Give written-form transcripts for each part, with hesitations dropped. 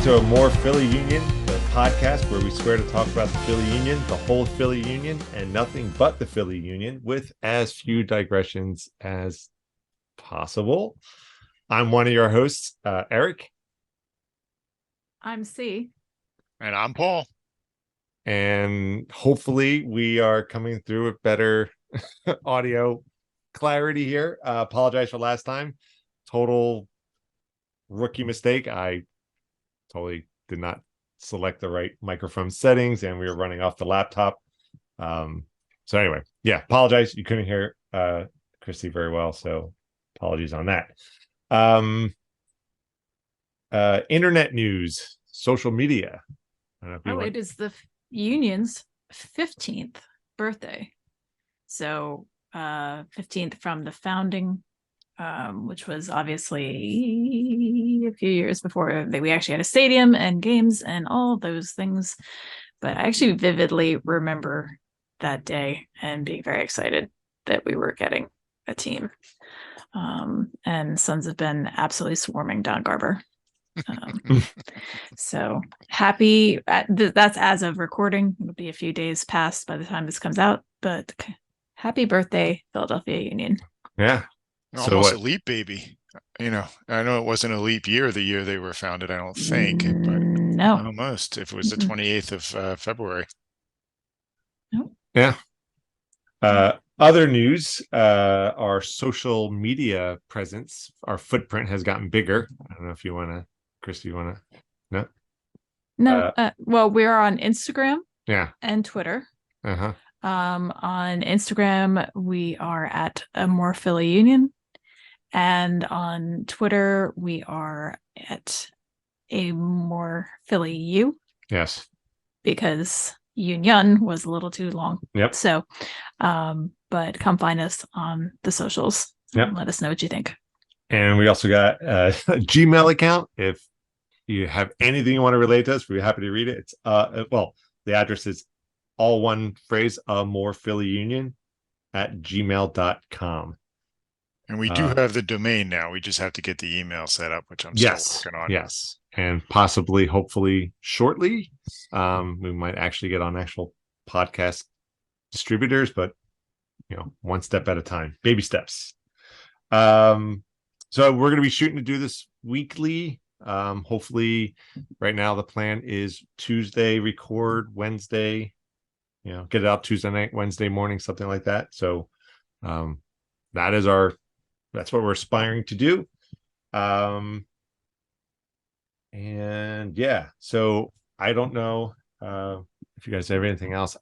to a More Philly Union, the podcast where we swear to talk about the Philly Union, the whole Philly Union, and nothing but the Philly Union with as few digressions as possible. I'm one of your hosts, Eric. I'm C. And I'm Paul. And hopefully we are coming through with better audio clarity here. Apologize for last time. Total rookie mistake. I totally did not select the right microphone settings, and we were running off the laptop. So anyway, yeah, apologize. You couldn't hear Christy very well, so apologies on that. Internet news, social media. I don't know if it is the Union's 15th birthday. So 15th from the founding, which was obviously a few years before we actually had a stadium and games and all those things. But I actually vividly remember that day and being very excited that we were getting a team. And Suns have been absolutely swarming Don Garber. So happy. That's as of recording. It'll be a few days past by the time this comes out, but happy birthday, Philadelphia Union. Yeah. Almost a leap, baby. You know, I know it wasn't a leap year the year they were founded, I don't think. But no. Almost. If it was the 28th of February. No. Yeah. Other news, our social media presence, our footprint has gotten bigger. I don't know if you want to, Chris, you want to? No? Well, we're on Instagram. Yeah. And Twitter. Uh-huh. On Instagram, we are at a More Philly Union. And on Twitter, we are at a More Philly U. Yes. Because Union was a little too long. Yep. So, but come find us on the socials. Yep. And let us know what you think. And we also got a Gmail account. If you have anything you want to relate to us, we're happy to read it. It's the address is all one phrase, More Philly Union @gmail.com. And we do have the domain now. We just have to get the email set up, which I'm still working on. Yes. And possibly, hopefully, shortly, we might actually get on actual podcast distributors, but one step at a time, baby steps. So we're going to be shooting to do this weekly. Hopefully, right now the plan is Tuesday record, Wednesday, get it out Tuesday night, Wednesday morning, something like that. So that's what we're aspiring to do. And yeah, so I don't know if you guys have anything else.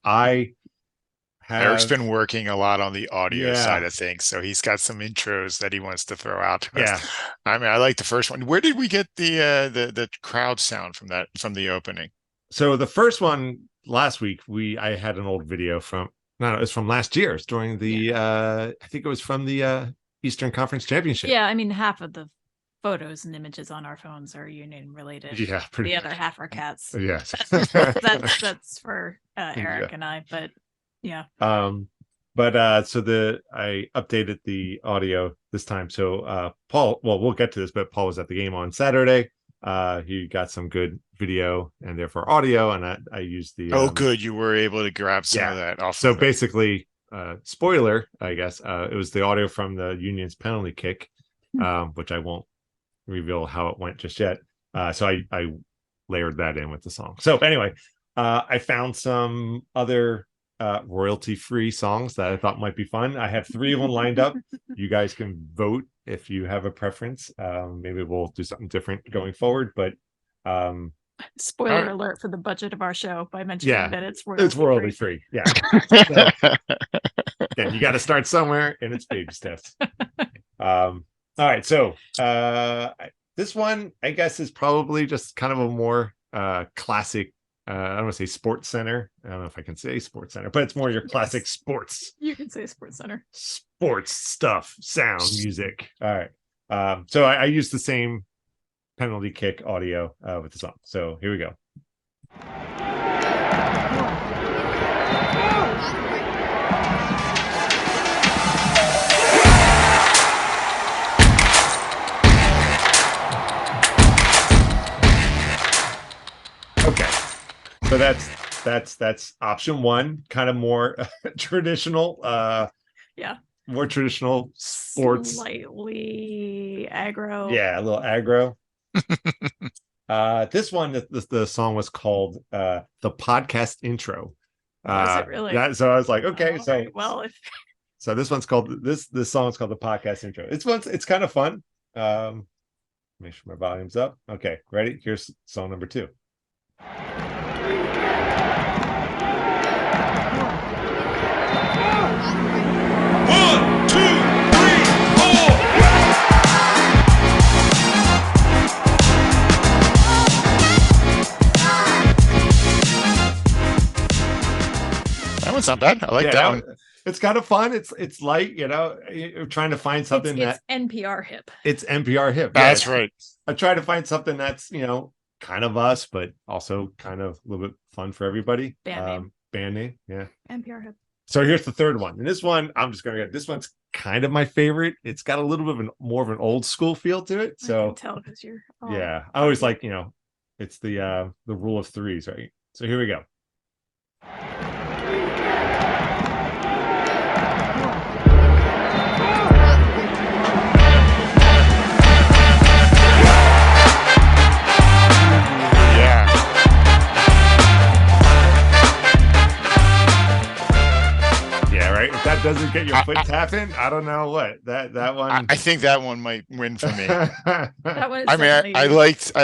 Eric's been working a lot on the audio side of things, so he's got some intros that he wants to throw out to us. I mean, I like the first one. Where did we get the crowd sound from the opening? So the first one last week, I had an old video it was from last year. It's during the I think it was from the Eastern Conference Championship. Yeah, I mean, half of the photos and images on our phones are Union related. Yeah, the other half are cats. Yes. that's for Eric and I, but yeah. I updated the audio this time. So Paul, we'll get to this, but Paul was at the game on Saturday. He got some good video and therefore audio, and I used the good, you were able to grab some of that off. So basically, spoiler, I guess, it was the audio from the Union's penalty kick, which I won't reveal how it went just yet. So I layered that in with the song. So anyway, I found some other royalty-free songs that I thought might be fun. I have 3 of them lined up. You guys can vote if you have a preference. Maybe we'll do something different going forward, but spoiler alert for the budget of our show by mentioning that it's royalty free. Yeah. You got to start somewhere, and it's baby steps. All right, so this one I guess is probably just kind of a more classic. I don't want to say Sports Center. I don't know if I can say Sports Center, but it's more your classic sports. You can say Sports Center. Sports stuff, sound, music. All right. So I used the same penalty kick audio with the song. So here we go. So that's option one, kind of more traditional. More traditional sports. Slightly aggro. Yeah, a little aggro. This one, the song was called the podcast intro. Was it really? Yeah, so I was like, okay, so this one's called this song's called the podcast intro. It's kind of fun. Make sure my volume's up. Okay, ready? Here's song number 2. It's not bad. I like that one. It's kind of fun. It's light, you're trying to find something it's NPR hip. It's NPR hip. That's right. I try to find something that's, kind of us, but also kind of a little bit fun for everybody. Band name. Yeah. NPR hip. So here's the third one. And this one, I'm just going to get, this one's kind of my favorite. It's got a little bit of more of an old school feel to it. So I can tell because you're. Yeah. I always like, it's the rule of threes, right? So here we go. If that doesn't get your foot tapping, I don't know what that one. I think that one might win for me. That one. I mean, I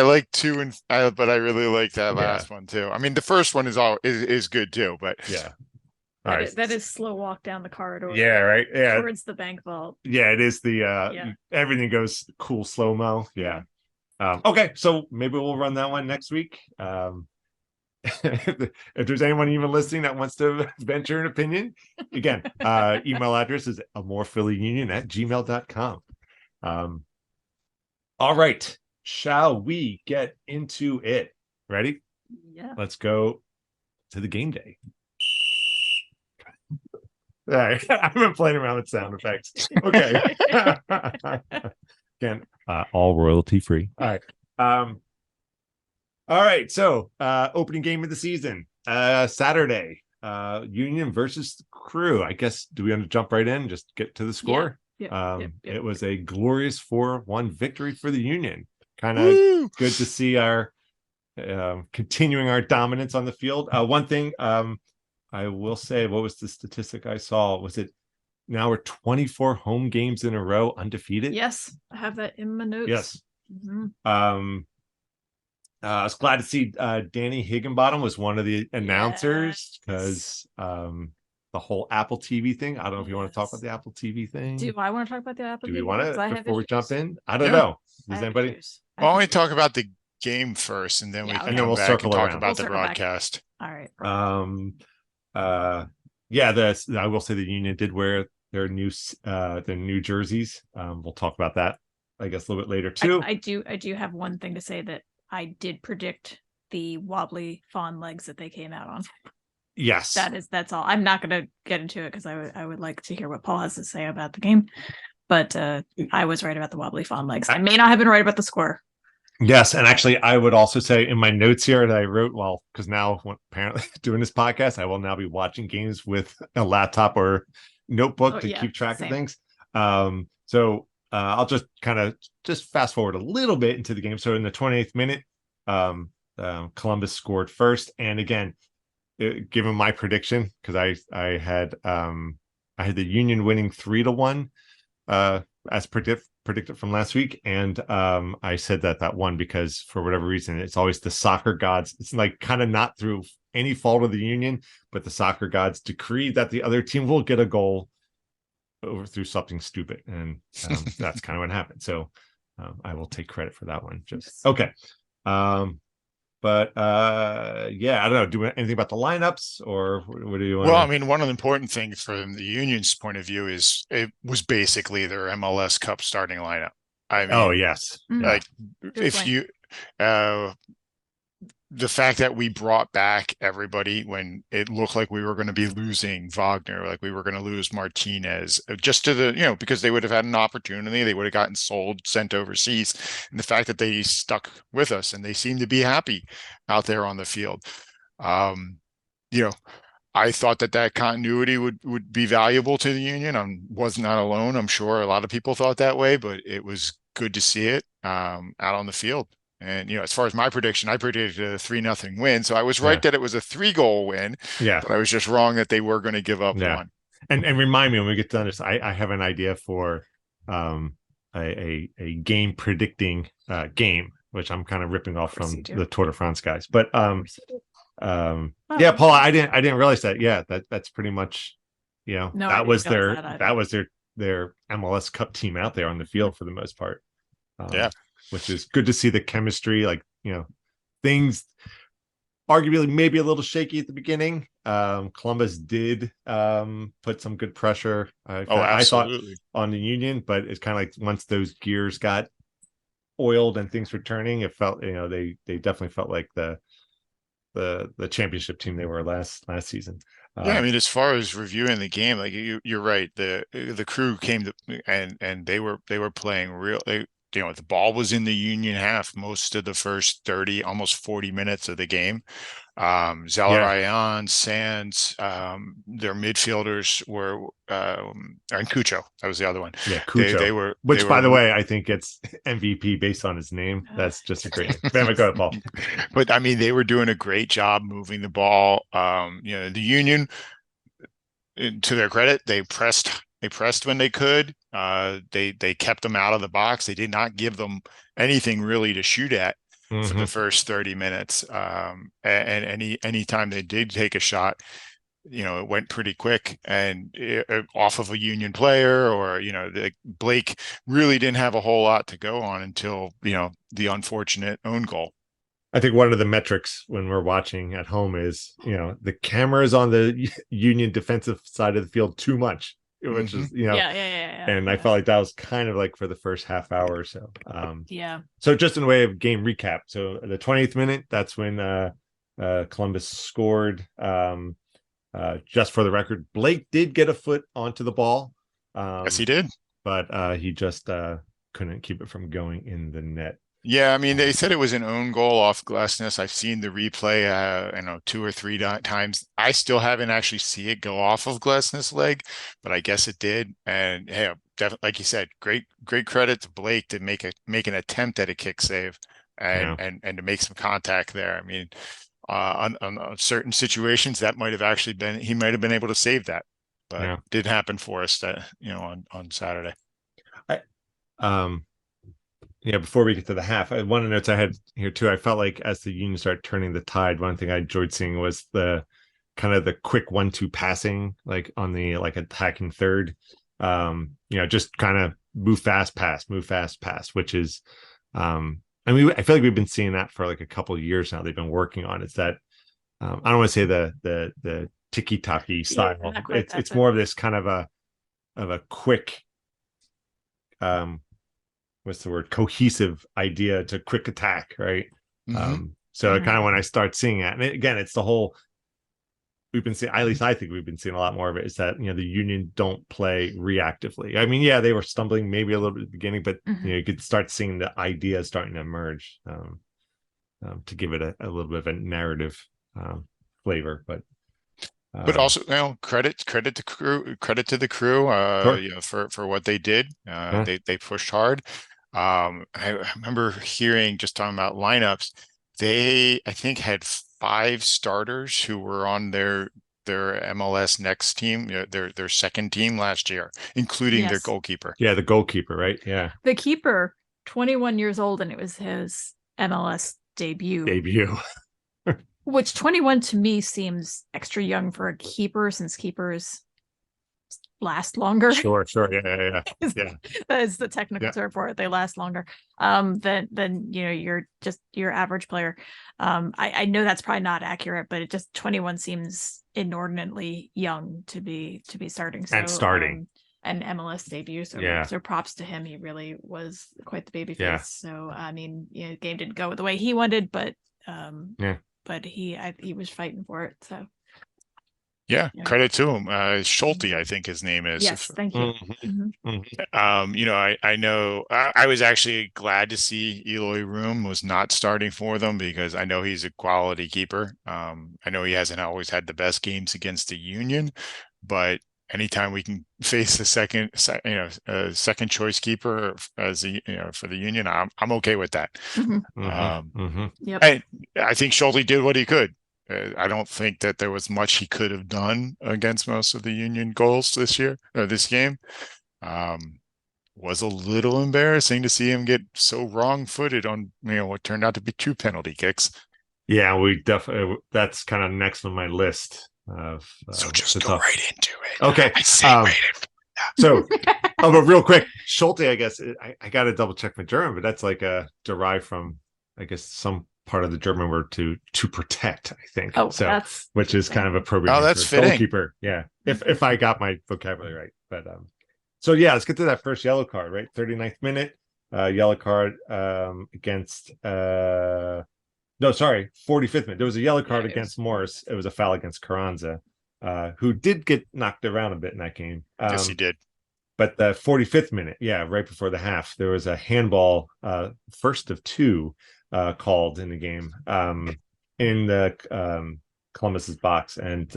liked 2 but I really like that last one too. I mean, the first one is good too, but yeah. That is slow walk down the corridor. Yeah, right. Yeah, towards the bank vault. Yeah, it is the everything goes cool slow mo. Yeah. Okay, so maybe we'll run that one next week. If there's anyone even listening that wants to venture an opinion, again, email address is amorephillyunion@gmail.com. All right, shall we get into it? Ready? Yeah. Let's go to the game day. All right, I've been playing around with sound effects. Okay. Again, all royalty free. All right. All right, so opening game of the season, Saturday, Union versus Crew. I guess, do we want to jump right in and just get to the score? Yeah. It was a glorious 4-1 victory for the Union. Kind of good to see our continuing our dominance on the field. One thing I will say, what was the statistic I saw? Was it now we're 24 home games in a row undefeated? Yes, I have that in my notes. Yes. Mm-hmm. I was glad to see Danny Higginbottom was one of the announcers because the whole Apple TV thing. I don't know if you want to talk about the Apple TV thing. Do I want to talk about the Apple TV? Do we want to before we jump in? I don't know. Does anybody? Why don't we talk about the game first, and then we can come back and talk about the broadcast. All right. I will say the Union did wear their new jerseys. We'll talk about that, I guess, a little bit later too. I do have one thing to say that I did predict the wobbly fawn legs that they came out on. Yes. That's all. I'm not going to get into it because I would like to hear what Paul has to say about the game. But I was right about the wobbly fawn legs. I may not have been right about the score. Yes. And actually, I would also say in my notes here that I wrote, because now apparently doing this podcast, I will now be watching games with a laptop or notebook to keep track of things. So I'll just kind of fast forward a little bit into the game. So in the 28th minute, Columbus scored first. And again, given my prediction, because I had the Union winning 3-1 as predicted from last week. And I said that won because for whatever reason, it's always the soccer gods. It's like kind of not through any fault of the Union, but the soccer gods decree that the other team will get a goal over through something stupid, and that's kind of what happened. So I will take credit for that one. Okay. But I don't know. Do anything about the lineups, or what do you want? Well, I mean, one of the important things from the Union's point of view is it was basically their MLS Cup starting lineup. I mean, oh yes, like if you the fact that we brought back everybody when it looked like we were going to be losing Wagner, like we were going to lose Martinez, just to the, because they would have had an opportunity, they would have gotten sold, sent overseas. And the fact that they stuck with us and they seem to be happy out there on the field. You know, I thought that continuity would be valuable to the Union. I was not alone. I'm sure a lot of people thought that way, but it was good to see it out on the field. And as far as my prediction, I predicted a 3-0 win. So I was right Yeah. that it was a 3-goal win, Yeah. but I was just wrong that they were going to give up Yeah. one. And remind me when we get done this, I have an idea for a game predicting game, which I'm kind of ripping off from the Tour de France guys. But yeah, Paul, I didn't realize that. Yeah, that's pretty much, that was their MLS Cup team out there on the field for the most part. Yeah, which is good to see the chemistry. Like, things arguably maybe a little shaky at the beginning. Columbus did put some good pressure. I thought on the Union, but it's kind of like once those gears got oiled and things were turning, it felt they definitely felt like the championship team they were last season. Yeah, I mean, as far as reviewing the game, like you're right. The Crew came to and they were playing real. The ball was in the Union half most of the first 30, almost 40 minutes of the game. Zelarayan, Sands, their midfielders were and Cucho. That was the other one. Yeah, Cucho. They were, which by the way, I think gets MVP based on his name. That's just a great name. Go ahead, Paul. But I mean, they were doing a great job moving the ball. The Union, to their credit, they pressed when they could. They kept them out of the box. They did not give them anything really to shoot at for the first 30 minutes. And any time they did take a shot, it went pretty quick and off of a Union player, or Blake really didn't have a whole lot to go on until the unfortunate own goal. I think one of the metrics when we're watching at home is, the cameras on the Union defensive side of the field too much, which is, and I felt like that was kind of like for the first half hour or so. So just in a way of game recap. So the 20th minute, that's when Columbus scored. Just for the record, Blake did get a foot onto the ball. Yes, he did. But he just couldn't keep it from going in the net. Yeah, I mean, they said it was an own goal off Glesnes. I've seen the replay, 2 or 3 times. I still haven't actually seen it go off of Glesnes' leg, but I guess it did. And hey, definitely, like you said, great credit to Blake to make an attempt at a kick save and to make some contact there. I mean, on certain situations, that might have actually been, he might have been able to save that, but it didn't happen for us on Saturday. Before we get to the half, one of the notes I had here too, I felt like as the Union started turning the tide, one thing I enjoyed seeing was the kind of the quick 1-2 passing, like on the attacking third, just kind of move fast pass, which is, I feel like we've been seeing that for like a couple of years now. They've been working on it's that, I don't want to say the tiki-taki style. It's more of this kind of a quick, what's the word, cohesive idea to quick attack, right? So kind of when I start seeing that, and again, it's the whole, we've been seeing, at least I think we've been seeing a lot more of it, is that the Union don't play reactively. I mean, they were stumbling maybe a little bit at the beginning, but you could start seeing the ideas starting to emerge to give it a little bit of a narrative flavor. But also, credit to the Crew, sure. For what they did. They pushed hard. I remember hearing, just talking about lineups, they, I think, had 5 starters who were on their MLS Next team, their second team last year, including their goalkeeper. Yeah, the goalkeeper, right? Yeah. The keeper, 21 years old, and it was his MLS debut. Which 21 to me seems extra young for a keeper, since keepers last longer. Sure. Yeah. That is the technical term for it. They last longer than your average player. I know that's probably not accurate, but it just 21 seems inordinately young to be starting. So, and starting. An MLS debut. So props to him. He really was quite the babyface. Yeah. So I mean, the game didn't go the way he wanted, but but he was fighting for it. So Yeah, Yeah. credit to him. Schulte, I think his name is. Yes, thank you. You know, I know I was actually glad to see Eloy Room was not starting for them because I know he's a quality keeper. I know he hasn't always had the best games against the Union, but anytime we can face a second choice keeper as for the Union, I'm okay with that. Yep. I think Schulte did what he could. I don't think that there was much he could have done against most of the Union goals this year or this game. Was a little embarrassing to see him get so wrong-footed on what turned out to be 2 penalty kicks. Yeah, we definitely that's kind of next on my list of. So just go right into it. Okay. I say so, but real quick, Schulte, I guess I got to double check my German, but that's like derived from, I guess, some part of the German word to protect, I think. Oh, so which is kind of appropriate. Oh, that's fitting. Goalkeeper. Yeah. If I got my vocabulary right. But so yeah, let's get to that first yellow card, right? 39th minute, yellow card against 45th minute. There was a yellow card against Morris. It was a foul against Carranza, who did get knocked around a bit in that game. Yes, he did. But the 45th minute, right before the half, there was a handball, first of 2 called in the game in the Columbus's box, and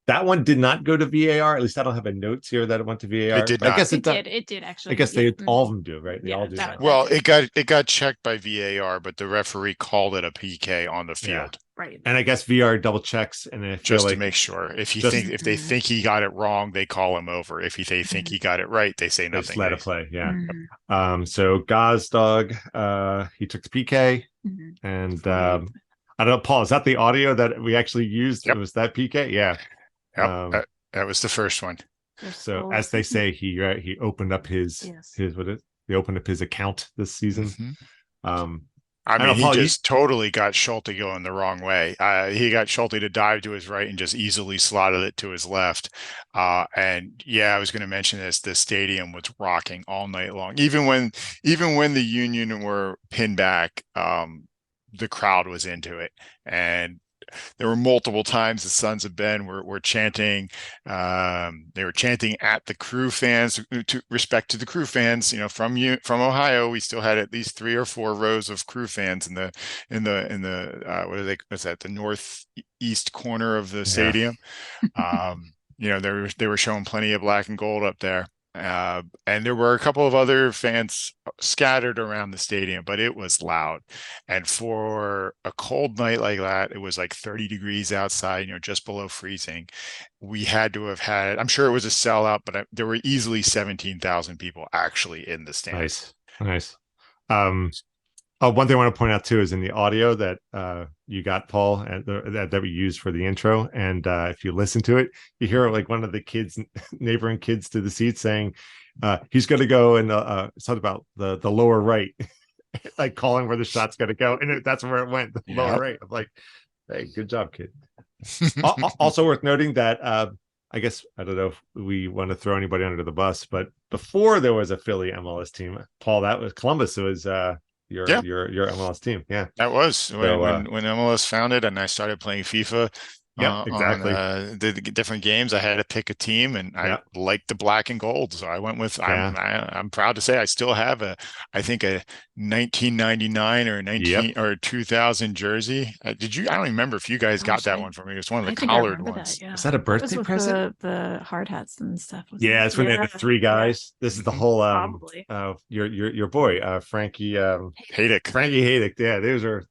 that one did not go to VAR. At least I don't have a notes here that it went to VAR. It did not. I guess it did. It did actually. I guess all of them do, right? They all do. Well, it got checked by VAR, but the referee called it a PK on the field. Right. And I guess VR double checks, and if just to make sure, if they think he got it wrong, they call him over. If they think he got it right, they say nothing. They let it play. Yeah. So Gazdag, he took the PK, and I don't know, Paul, is that the audio that we actually used? Yep. Was that PK? Yeah. Yep. That was the first one. So as they say, he opened up his he opened up his account this season. I mean, he just totally got Schulte going the wrong way. He got Schulte to dive to his right and just easily slotted it to his left. And yeah, I was going to mention this. The stadium was rocking all night long. Even when the Union were pinned back, the crowd was into it. And there were multiple times the Sons of Ben were chanting. They were chanting at the Crew fans, to respect to the Crew fans. From Ohio, we still had at least 3 or 4 rows of Crew fans in the what's that, the northeast corner of the stadium. They were showing plenty of black and gold up there. And there were a couple of other fans scattered around the stadium, but it was loud. And for a cold night like that, it was like 30 degrees outside, just below freezing. We had to have had, I'm sure it was a sellout, but there were easily 17,000 people actually in the stand. Nice. One thing I want to point out too is in the audio that you got, Paul, and that we used for the intro, and if you listen to it, you hear like one of the kids, neighboring kids to the seat, saying he's going to go and something about the lower right, like calling where the shot's going to go, and that's where it went, the lower right. I'm like, hey, good job, kid. Also worth noting that I guess I don't know if we want to throw anybody under the bus, but before there was a Philly MLS team, Paul, that was Columbus. It was your MLS team. Yeah, that was when MLS founded and I started playing FIFA. Exactly. On the different games, I had to pick a team, and I liked the black and gold, so I went with. I'm proud to say I still have I think a 1999 or 2000 jersey. Did you? I don't remember if you guys got that one for me. It's one of the collared ones. Is that a birthday present? The hard hats and stuff. It's when they had the 3 guys. This is the whole your boy Frankie Haydick. Frankie Haydick. Yeah, those are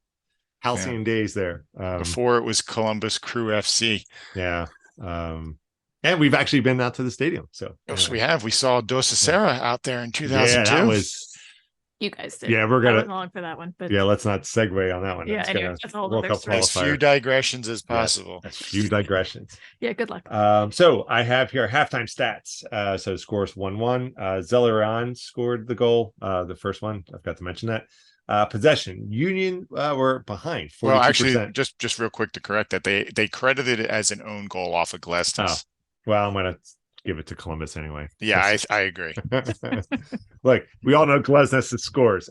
halcyon days there. Before it was Columbus Crew FC. Yeah. And we've actually been out to the stadium. So yes, we have. We saw Dos Serra out there in 2002. Yeah, that was. You guys did. Yeah, we're gonna along for that one, but let's not segue on that one. Yeah, anyway, that's a whole other story. As few digressions as possible. As few digressions. Yeah, good luck. So I have here halftime stats. So scores 1-1. Zelleran scored the goal. The first one. I forgot to mention that. Possession. Union were behind 42%. Well, actually, just real quick to correct that, they credited it as an own goal off of Glesnes. Well, I'm gonna give it to Columbus anyway. Yeah, I agree. Look, we all know Glesnes scores,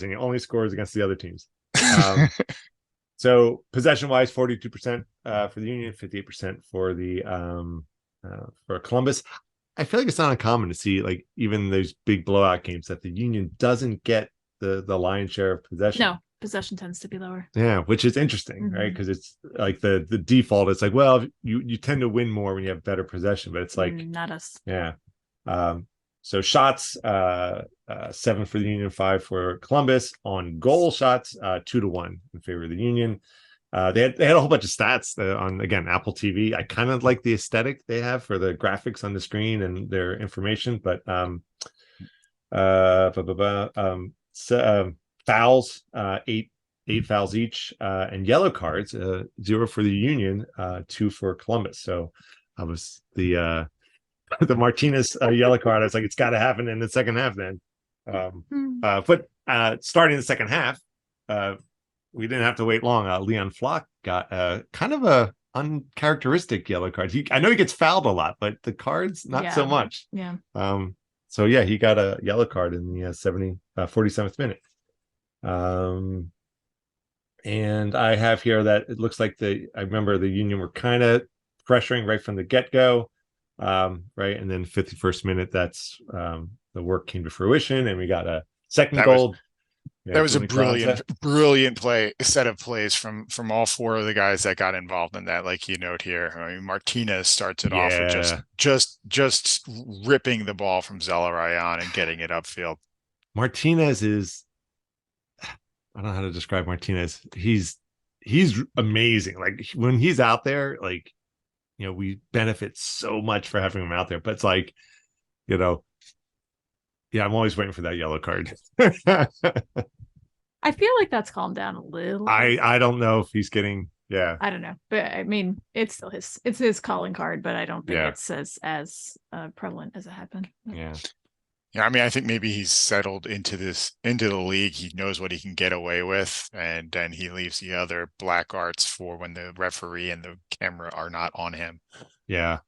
and he only scores against the other teams. So possession wise, 42% for the Union, 58% for Columbus. I feel like it's not uncommon to see like even those big blowout games that the Union doesn't get the lion's share of possession. No, possession tends to be lower. Yeah, which is interesting, right? Because it's like the default. It's like, well, you tend to win more when you have better possession, but it's like not us. Yeah. So shots, 7 for the Union, 5 for Columbus. On goal shots, 2-1 in favor of the Union. They had a whole bunch of stats on, again, Apple TV. I kind of like the aesthetic they have for the graphics on the screen and their information, but fouls, eight fouls each, and yellow cards, 0 for the Union, 2 for Columbus. So I was the Martinez yellow card. I was like, it's got to happen in the second half then. But starting the second half, we didn't have to wait long. Leon Flock got kind of a uncharacteristic yellow card. I know he gets fouled a lot, but the cards not so much. Yeah. So yeah, he got a yellow card in the 47th minute. And I have here that it looks like I remember the Union were kind of pressuring right from the get-go. Right, and then 51st minute, that's the work came to fruition, and we got a second goal. That was a brilliant set of plays from all 4 of the guys that got involved in that. Like you note here, I mean, Martinez starts it off with just ripping the ball from Zelarayan and getting it upfield. Martinez is, I don't know how to describe Martinez. He's amazing. Like when he's out there, like, we benefit so much for having him out there, but it's like, I'm always waiting for that yellow card. I feel like that's calmed down a little. I don't know if he's getting, I don't know, but I mean, it's still his calling card, but I don't think it's as prevalent as it happened. Yeah. Yeah, I mean, I think maybe he's settled into the league. He knows what he can get away with, and then he leaves the other black arts for when the referee and the camera are not on him. Yeah.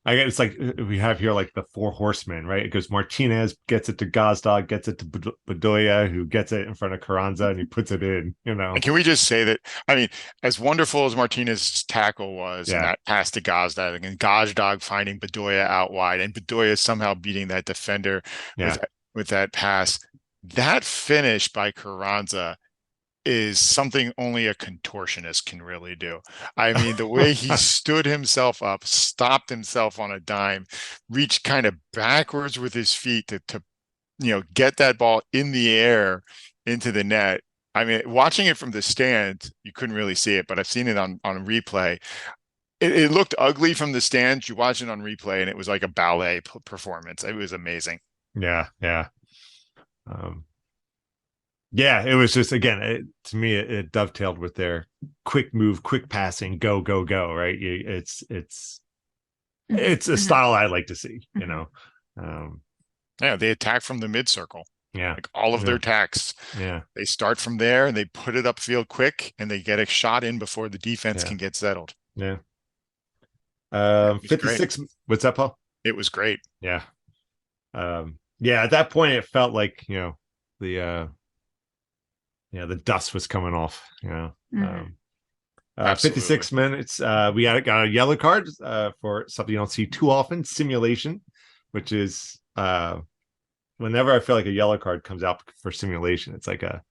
I guess it's like we have here like the 4 horsemen, right? It goes Martinez, gets it to Gazdag, gets it to Bedoya, who gets it in front of Carranza, and he puts it in, And can we just say that, I mean, as wonderful as Martinez's tackle was, and that pass to Gazdag, and Gazdag finding Bedoya out wide, and Bedoya somehow beating that defender with that pass, that finish by Carranza is something only a contortionist can really do. I mean, the way he stood himself up, stopped himself on a dime, reached kind of backwards with his feet to get that ball in the air into the net. I mean, watching it from the stand, you couldn't really see it, but I've seen it on replay. It looked ugly from the stand. You watch it on replay, and it was like a ballet performance. It was amazing. Yeah. Yeah, it was just, again, to me, it dovetailed with their quick move, quick passing, go, right? It's a style I like to see, Yeah, they attack from the mid-circle. Yeah. Like all of their attacks. Yeah. They start from there, and they put it upfield quick, and they get a shot in before the defense can get settled. Yeah. 56. Great. What's up, Paul? It was great. Yeah. At that point, it felt like, the dust was coming off, 56 minutes. We got a yellow card for something you don't see too often, simulation, which is whenever I feel like a yellow card comes out for simulation, it's like a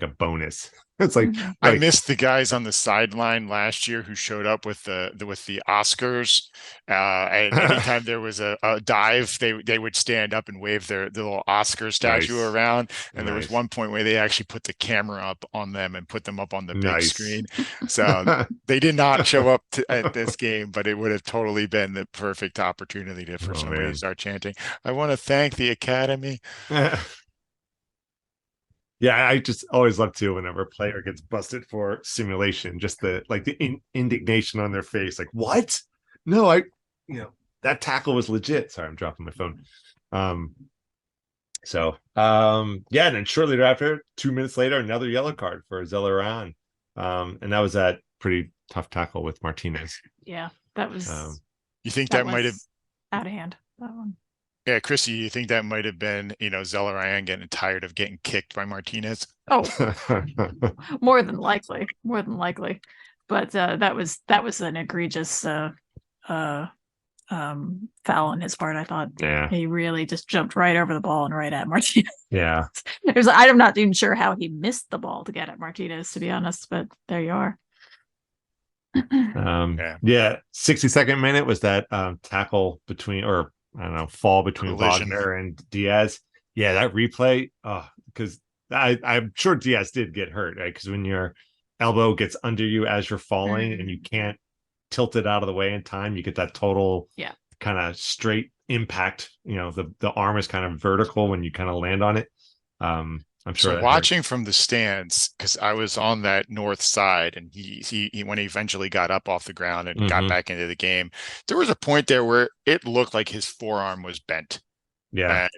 bonus. It's like I missed the guys on the sideline last year who showed up with the Oscars. And anytime there was a dive, they would stand up and wave the little Oscar statue around. And there was one point where they actually put the camera up on them and put them up on the big screen. So they did not show up at this game, but it would have totally been the perfect opportunity for somebody to start chanting, "I want to thank the Academy." Yeah, I just always love to whenever a player gets busted for simulation, just the indignation on their face, like, what? No, that tackle was legit. Sorry, I'm dropping my phone. And then shortly thereafter, 2 minutes later, another yellow card for Zelarayan. And that was that pretty tough tackle with Martinez. Yeah, that was. You think that might have out of hand, that one? Yeah, Chrissy, you think that might have been, Zelarayan getting tired of getting kicked by Martinez? Oh, more than likely. But that was an egregious foul on his part. I thought he really just jumped right over the ball and right at Martinez. Yeah. I'm not even sure how he missed the ball to get at Martinez, to be honest, but there you are. 62nd minute was that tackle between, or I don't know, fall between Wagner and Diaz. Yeah, that replay. Because I'm sure Diaz did get hurt, right? Because when your elbow gets under you as you're falling and you can't tilt it out of the way in time, you get that total kind of straight impact. The arm is kind of vertical when you kind of land on it. I'm sure. So watching from the stands, because I was on that north side, and he when he eventually got up off the ground and got back into the game, there was a point there where it looked like his forearm was bent. Yeah. And,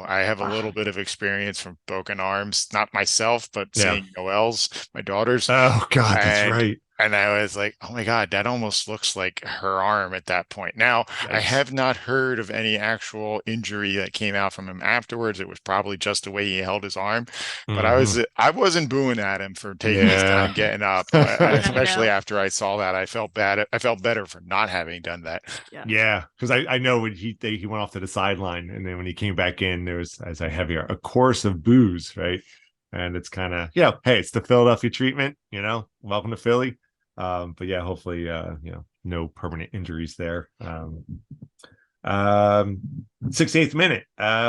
I have a little bit of experience from broken arms, not myself, but seeing Noelle's, my daughter's. Oh God, that's right. And I was like, oh my God, that almost looks like her arm at that point. Now, I have not heard of any actual injury that came out from him afterwards. It was probably just the way he held his arm. But I wasn't booing at him for taking his time getting up, especially after I saw that. I felt bad. I felt better for not having done that. Yeah, because I know when he went off to the sideline, and then when he came back in, there was, as I have here, a chorus of boos, right? And it's kind of, hey, it's the Philadelphia treatment, welcome to Philly. But yeah, hopefully, no permanent injuries there. 68th minute,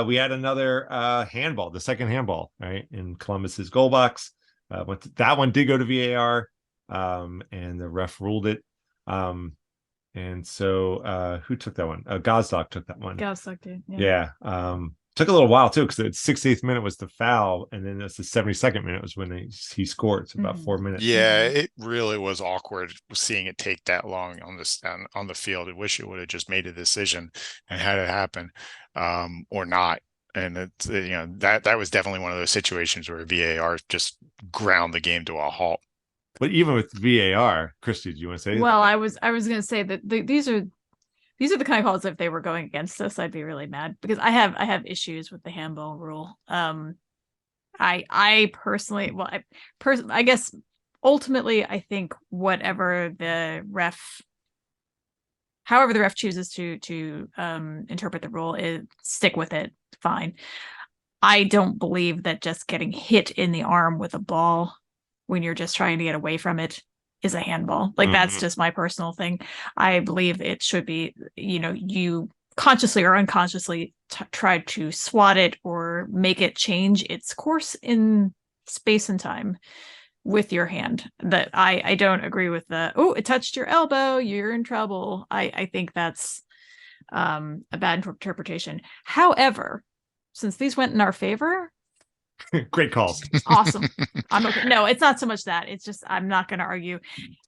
we had another handball, the second handball, right, in Columbus's goal box. That one did go to VAR, and the ref ruled it. And so who took that one? Gazdock took that one. Gazdock did. Yeah. Took a little while too, because the 68th minute was the foul, and then that's the 72nd minute was when he scored. It's about 4 minutes. Yeah, it really was awkward seeing it take that long on the field. I wish it would have just made a decision and had it happen, or not. And it's that was definitely one of those situations where VAR just ground the game to a halt. But even with VAR, Christy, do you want to say? Well, I was going to say that these are the kind of calls, if they were going against us, I'd be really mad, because I have issues with the handball rule. I personally, I guess ultimately, I think however the ref chooses to interpret the rule, stick with it. Fine. I don't believe that just getting hit in the arm with a ball when you're just trying to get away from it is a handball. Like, that's just my personal thing. I believe it should be, you consciously or unconsciously try to swat it or make it change its course in space and time with your hand. That I don't agree with it touched your elbow, you're in trouble. I think that's a bad interpretation. However, since these went in our favor, great calls. Awesome. I'm okay. No, it's not so much that. It's just, I'm not going to argue.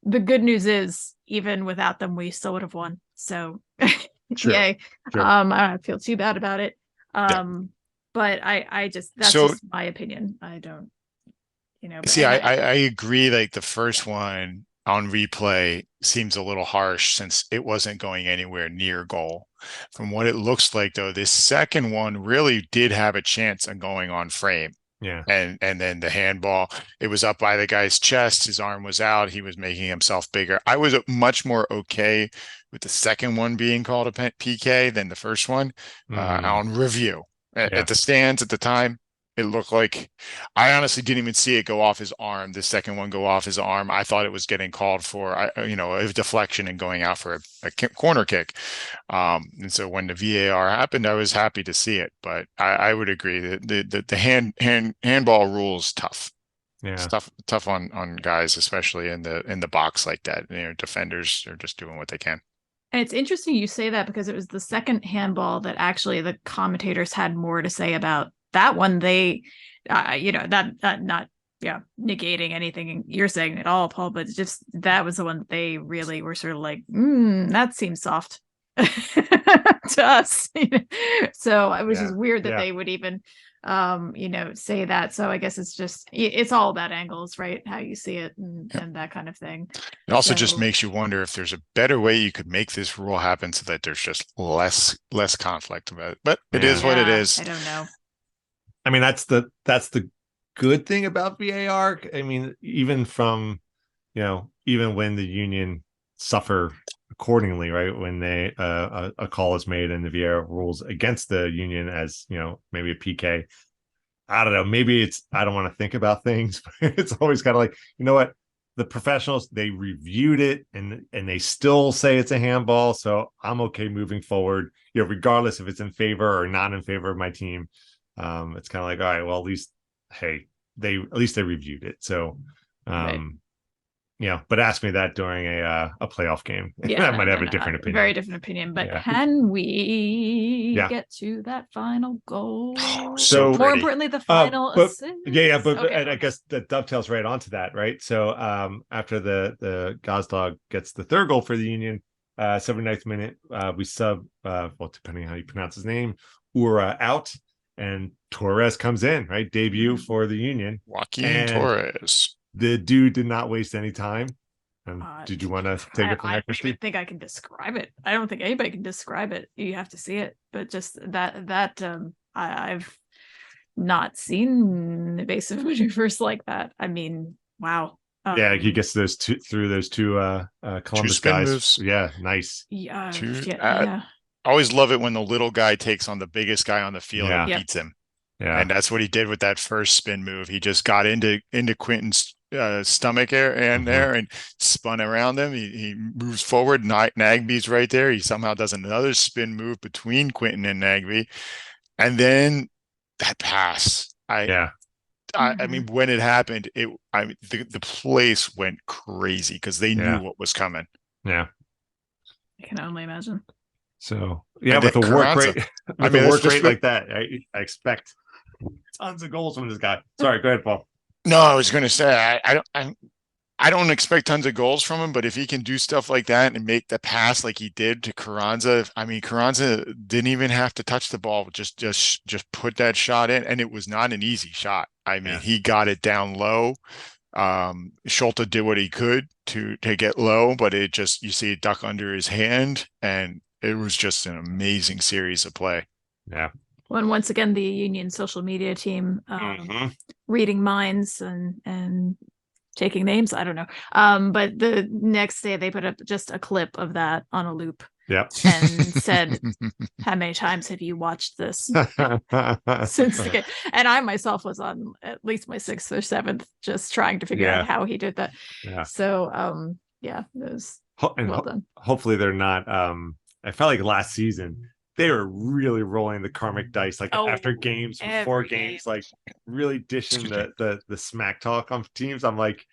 The good news is, even without them, we still would have won. So, yay. Sure. I don't feel too bad about it. But that's just my opinion. I don't, See, I agree. Like, the first one on replay seems a little harsh since it wasn't going anywhere near goal. From what it looks like, though, this second one really did have a chance of going on frame. Yeah. And then the handball, it was up by the guy's chest. His arm was out. He was making himself bigger. I was much more okay with the second one being called a PK than the first one on review. At the stands at the time, it looked like, I honestly didn't even see it go off his arm. The second one go off his arm. I thought it was getting called for, a deflection and going out for a corner kick. And so when the VAR happened, I was happy to see it. But I would agree that the handball rule is tough. Yeah, it's tough on guys, especially in the box like that. Defenders are just doing what they can. And it's interesting you say that, because it was the second handball that actually the commentators had more to say about. That one, they, not negating anything you're saying at all, Paul, but just that was the one that they really were sort of like, that seems soft to us. So it was just weird that they would even say that. So I guess it's all about angles, right? How you see it and that kind of thing. It also just makes you wonder if there's a better way you could make this rule happen so that there's just less conflict about it. But it is what it is. I don't know. I mean, that's the good thing about VAR. I mean, even when the union suffer accordingly, right? When they a call is made and the VAR rules against the union as maybe a PK. I don't know. Maybe I don't want to think about things, but it's always kind of like, you know what? The professionals, they reviewed it and they still say it's a handball. So I'm okay moving forward, regardless if it's in favor or not in favor of my team. It's kind of like, all right, well, at least they reviewed it. So, right. But ask me that during a playoff game. Yeah, I might have a different opinion. Very different opinion. But can we get to that final goal? So more importantly, the final assist. And I guess that dovetails right onto that, right? So after the Gazdag gets the third goal for the Union, 79th minute, we sub, depending on how you pronounce his name, Ura out, and Torres comes in, right? Debut for the Union. Joaquin Torres. The dude did not waste any time. Did you want to take it from there, Christy? I think I can describe it. I don't think anybody can describe it. You have to see it. But just that I've not seen evasive maneuvers like that. I mean, wow. He gets through those two Columbus guys. Moves. Yeah, nice. I always love it when the little guy takes on the biggest guy on the field and beats him. Yeah. And that's what he did with that first spin move. He just got into Quinton's stomach there and spun around him. He moves forward. Nagby's right there. He somehow does another spin move between Quinton and Nagby. And then that pass. I mean, when it happened, the place went crazy because they knew what was coming. Yeah. I can only imagine. So, with a work rate, like that, I expect tons of goals from this guy. Sorry, go ahead, Paul. No, I was going to say I don't expect tons of goals from him, but if he can do stuff like that and make the pass like he did to Carranza, I mean, Carranza didn't even have to touch the ball, just put that shot in, and it was not an easy shot. I mean, he got it down low. Schulte did what he could to get low, but you see it duck under his hand, and it was just an amazing series of play. Yeah. Well, and once again, the Union social media team reading minds and taking names. I don't know. But the next day they put up just a clip of that on a loop. Yep. And said, how many times have you watched this since the game? And I myself was on at least my 6th or 7th just trying to figure out how he did that. Yeah. So it was well done. Hopefully they're not I felt like last season they were really rolling the karmic dice, like after games, before games, like really dishing the smack talk on teams. I'm like,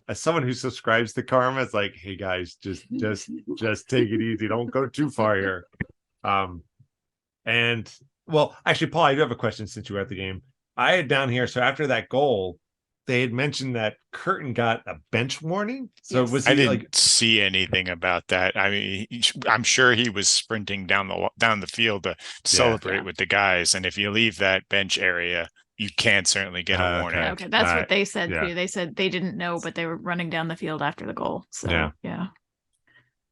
as someone who subscribes to karma, it's like, hey guys, just take it easy. Don't go too far here. And well, actually, Paul, I do have a question since you were at the game. I had down here. So after that goal, they had mentioned that Curtin got a bench warning. So I didn't see anything about that. I mean, I'm sure he was sprinting down the field to celebrate with the guys. And if you leave that bench area, you can certainly get a warning. Okay, that's what they said too. They said they didn't know, but they were running down the field after the goal. So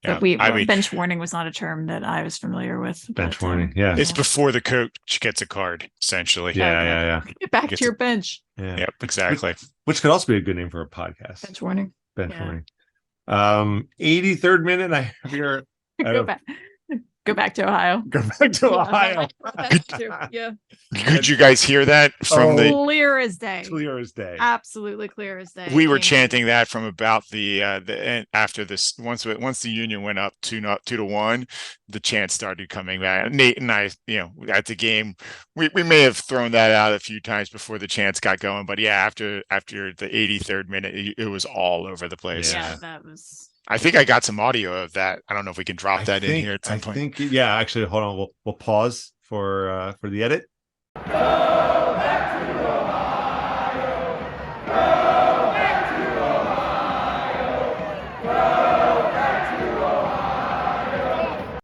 But bench warning was not a term that I was familiar with. Bench warning, it's before the coach gets a card, essentially. Yeah. Get back to your bench. Yeah. Yep, exactly. Which could also be a good name for a podcast. Bench warning. Bench warning. 83rd minute. I have your Go back to Ohio. Go back to Ohio. Could you guys hear that from the clear as day? Clear as day. Absolutely clear as day. We were chanting that from about the end after this. Once the Union went up 2-1, the chant started coming back. Nate and I, at the game, we may have thrown that out a few times before the chants got going, but after the 83rd minute, it was all over the place. Yeah, that was. I think I got some audio of that. I don't know if we can drop that in here at some point. Actually, hold on. We'll pause for the edit. Go back to Ohio. Go back to Ohio. Go back to Ohio.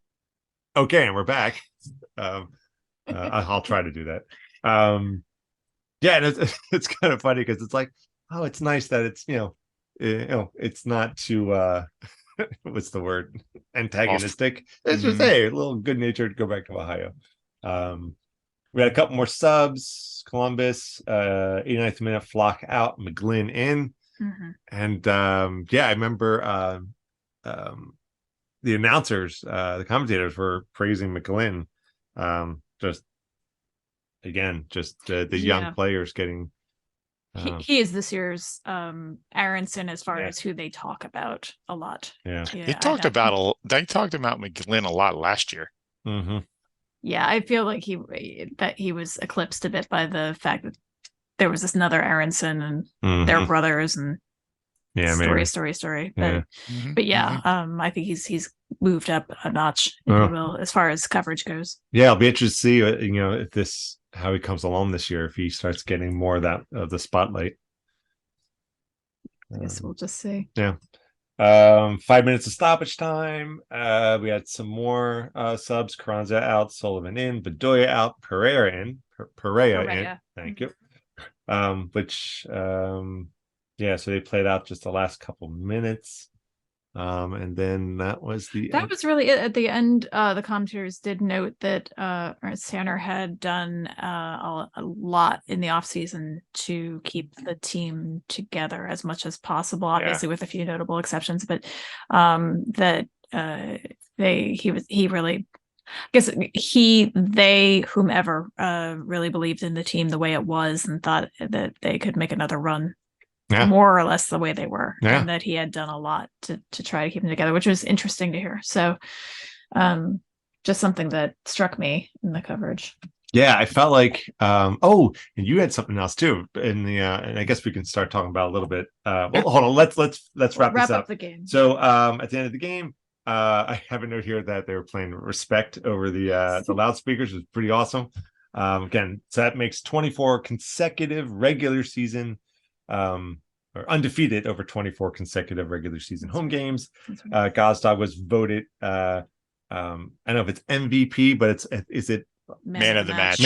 Okay, and we're back. I'll try to do that. Yeah, and it's kind of funny because it's like, oh, it's nice that it's it's not too what's the word, antagonistic. It's just hey, a little good natured. Go back to Ohio. We had a couple more subs. Columbus, 89th minute, Flock out, McGlynn in. And I remember the announcers, the commentators were praising McGlynn. Just the young players getting. He is this year's Aronson as far as who they talk about a lot. Yeah, they talked about McGlynn a lot last year. Yeah, I feel like he was eclipsed a bit by the fact that there was this another Aronson and their brothers and story. But I think he's moved up a notch, if you will, as far as coverage goes. Yeah, I'll be interested to see if how he comes along this year, if he starts getting more of the spotlight. I guess we'll just see. Yeah. 5 minutes of stoppage time. We had some more subs. Carranza out, Sullivan in, Bedoya out, Pereira in. Thank you. So they played out just the last couple minutes. And then that was really it. At the end, the commentators did note that Ernst Tanner had done a lot in the offseason to keep the team together as much as possible, obviously with a few notable exceptions, but whomever really believed in the team the way it was and thought that they could make another run. More or less the way they were, and that he had done a lot to try to keep them together, which was interesting to hear. So just something that struck me in the coverage. Yeah, I felt like and you had something else too in the and I guess we can start talking about a little bit. Hold on, let's wrap this up. The game. So at the end of the game, I have a note here that they were playing Respect over the loudspeakers. It was pretty awesome. Again, so that makes 24 consecutive regular season or undefeated over 24 consecutive regular season home games. Gazdag was voted I don't know if it's MVP, but is it man of the match,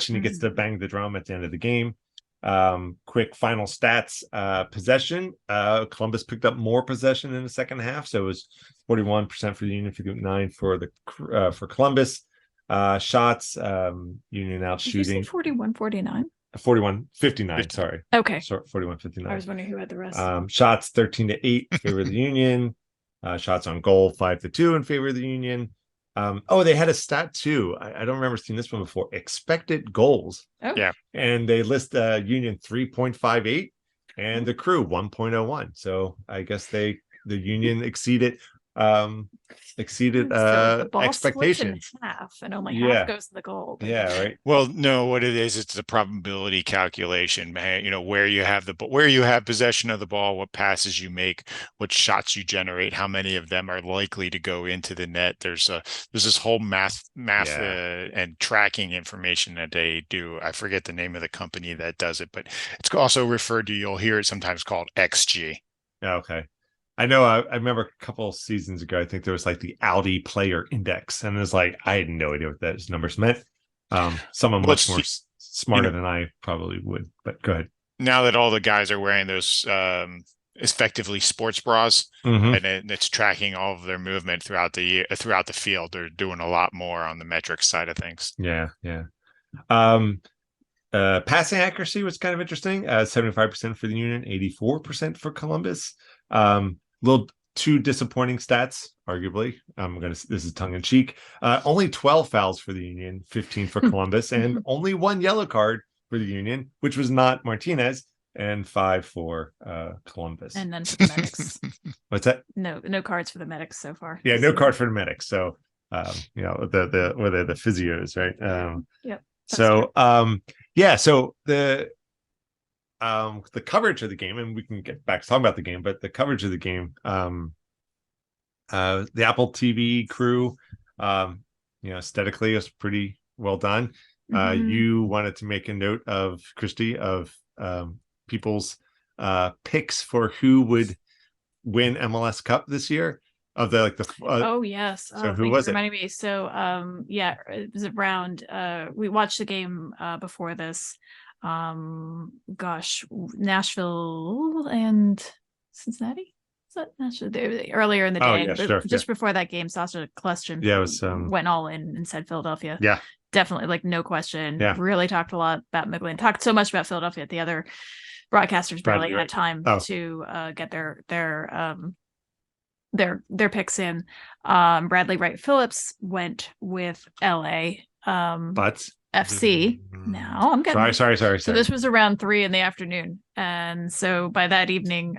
and he gets to bang the drum at the end of the game. Quick final stats. Possession, Columbus picked up more possession in the second half, so it was 41% for the Union, 59% for Columbus. Shots, Union out shooting 41-49. 41-59, sorry. Okay. So 41-59. I was wondering who had the rest. Shots 13-8 in favor of the Union. Shots on goal 5-2 in favor of the Union. They had a stat too. I don't remember seeing this one before. Expected goals. Oh. Yeah. And they list Union 3.58 and the Crew 1.01. So I guess the Union exceeded expectations. In half, and only half goes to the goal. Yeah, right. Well, no, what it is, it's the probability calculation, man. where you have possession of the ball, what passes you make, what shots you generate, how many of them are likely to go into the net. There's this whole math and tracking information that they do. I forget the name of the company that does it, but it's also referred to. You'll hear it sometimes called XG. Okay. I know. I remember a couple of seasons ago. I think there was like the Audi Player Index, and it was like I had no idea what those numbers meant. Someone much more smarter than I probably would. But go ahead. Now that all the guys are wearing those effectively sports bras, and it's tracking all of their movement throughout the field, they're doing a lot more on the metrics side of things. Yeah. Passing accuracy was kind of interesting. 75% for the Union, 84% for Columbus. Little two disappointing stats, arguably. This is tongue in cheek. Only 12 fouls for the Union, 15 for Columbus, and only one yellow card for the Union, which was not Martinez, and 5 for Columbus. And none for the medics. What's that? No cards for the medics so far. Yeah, no card for the medics. So the physios, right? Yep. So so the coverage of the game, and we can get back to talking about the game, but the coverage of the game, the Apple TV crew, aesthetically was pretty well done. You wanted to make a note of, Christy, of people's picks for who would win MLS Cup this year. of the Oh yes. so who thank was you for it? reminding me. So yeah, it was around we watched the game before this. Gosh, Nashville and Cincinnati? Is that Nashville? Earlier in the Oh day, yeah, but sure. just before that game, Sasha Kleshin Yeah, it was went all in and said Philadelphia. yeah. Definitely, like no question. Yeah. Really talked a lot about McGlynn. Talked so much about Philadelphia. The other broadcasters barely had time to get their picks in. Bradley Wright Phillips went with LA. But FC. Now I'm getting sorry. So this was around 3 in the afternoon, and so by that evening,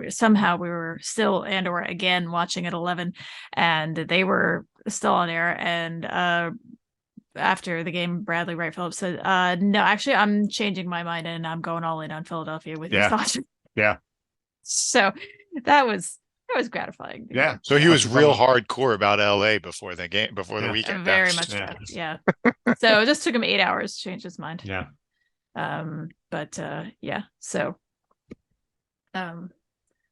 somehow we were still or again watching at 11, and they were still on air. And after the game, Bradley Wright Phillips said, "No, actually, I'm changing my mind, and I'm going all in on Philadelphia with you, Sasha." Yeah. So that was gratifying. Yeah. So he was real hardcore about LA before the game, before the weekend. Very much. Yeah. So it just took him 8 hours to change his mind. Yeah. But yeah. So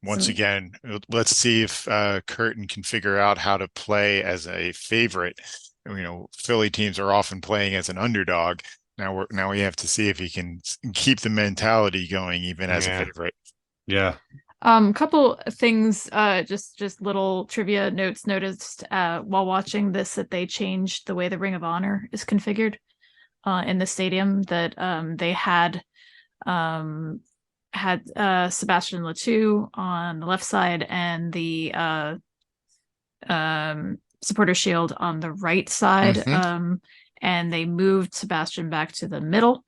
once again, let's see if Curtin can figure out how to play as a favorite. You know, Philly teams are often playing as an underdog. Now we have to see if he can keep the mentality going even as a favorite. Yeah. Couple things, just little trivia notes noticed while watching this, that they changed the way the Ring of Honor is configured in the stadium. That they had Sebastian Letou on the left side and the supporter shield on the right side. Mm-hmm. And they moved Sebastian back to the middle.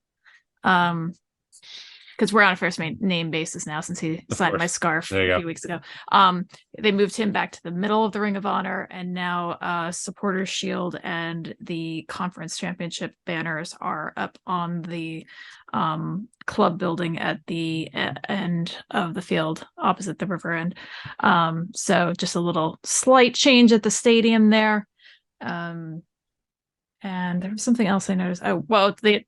Because we're on a first name basis now since he signed my scarf a few weeks ago. They moved him back to the middle of the Ring of Honor, and now Supporters Shield and the Conference Championship banners are up on the club building at the end of the field, opposite the river end. So just a little slight change at the stadium there. And there was something else I noticed. Oh, well, the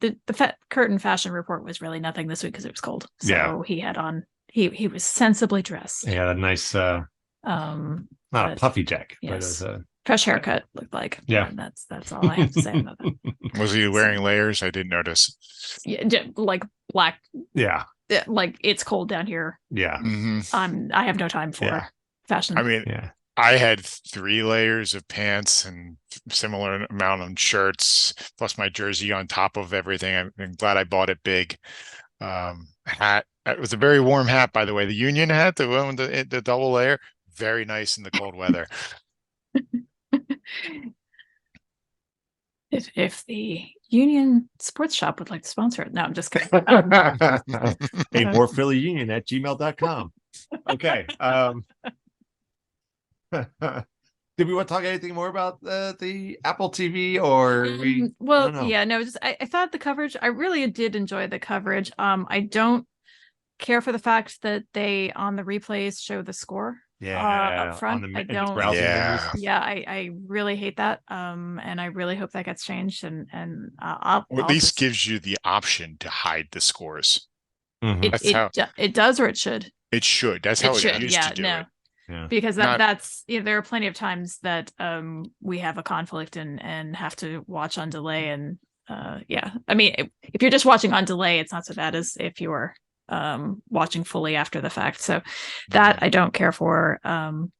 Curtin fashion report was really nothing this week because it was cold. So he had on, he was sensibly dressed. He had a nice, not a puffy jacket, but it was a fresh haircut, looked like. Yeah. And that's all I have to say about that. Was he wearing layers? I didn't notice. Yeah, like black. Yeah. Like it's cold down here. Yeah. Mm-hmm. I have no time for fashion. I mean, I had 3 layers of pants and similar amount of shirts, plus my jersey on top of everything. I'm glad I bought it big. Hat. It was a very warm hat, by the way. The Union hat, the one with the double layer, very nice in the cold weather. If the Union Sports Shop would like to sponsor it. No, I'm just kidding. Hey, more Philly Union at gmail.com. Okay. Did we want to talk anything more about the Apple TV or we? Well, yeah, no, just I thought the coverage, I really did enjoy the coverage. I don't care for the fact that they on the replays show the score up front. I don't. I really hate that. And I really hope that gets changed. And I'll at least gives you the option to hide the scores. Mm-hmm. It does, or it should. It should. That's how it used to do it. Yeah. Because that's there are plenty of times that we have a conflict and have to watch on delay, and I mean, if you're just watching on delay, it's not so bad as if you're watching fully after the fact. So that I don't care for. And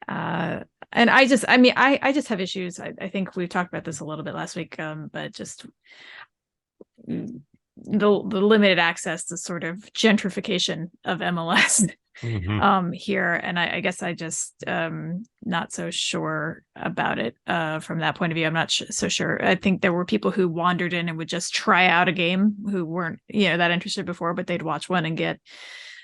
I just have issues. I think we talked about this a little bit last week, but just the limited access to sort of gentrification of MLS. Mm-hmm. Here, and I guess I just not so sure about it from that point of view. I'm not so sure. I think there were people who wandered in and would just try out a game who weren't that interested before, but they'd watch one and get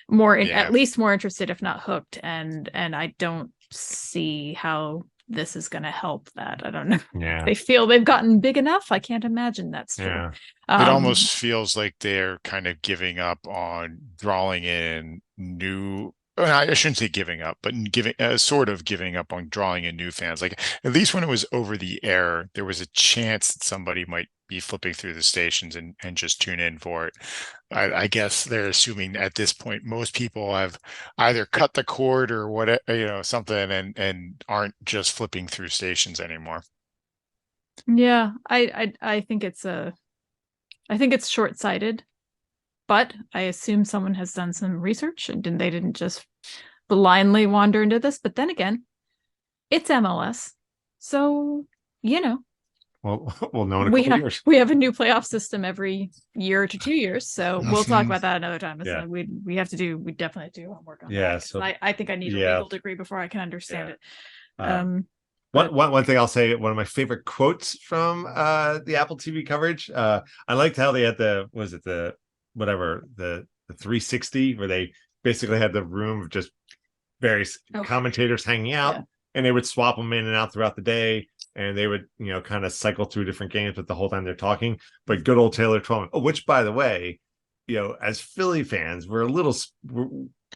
more at least more interested, if not hooked. And I don't see how this is going to help that. I don't know. Yeah. They feel they've gotten big enough. I can't imagine that's true. Yeah. It almost feels like they're kind of giving up on drawing in new well, I shouldn't say giving up, but giving sort of giving up on drawing in new fans. Like at least when it was over the air, there was a chance that somebody might be flipping through the stations and just tune in for it. I guess they're assuming at this point most people have either cut the cord or what, something, and aren't just flipping through stations anymore. Yeah, I think it's short-sighted. But I assume someone has done some research and they didn't just blindly wander into this. But then again, it's MLS. So, Well, no, in a couple years. We have a new playoff system every year to 2 years. So we'll talk about that another time. Yeah. We definitely have to do homework on that. Yeah. So I think I need a legal degree before I can understand it. One thing I'll say, one of my favorite quotes from the Apple TV coverage. I liked how they had the 360, where they basically had the room of just various commentators hanging out, and they would swap them in and out throughout the day, and they would kind of cycle through different games, but the whole time they're talking. But good old Taylor Twellman, which by the way, as Philly fans, we're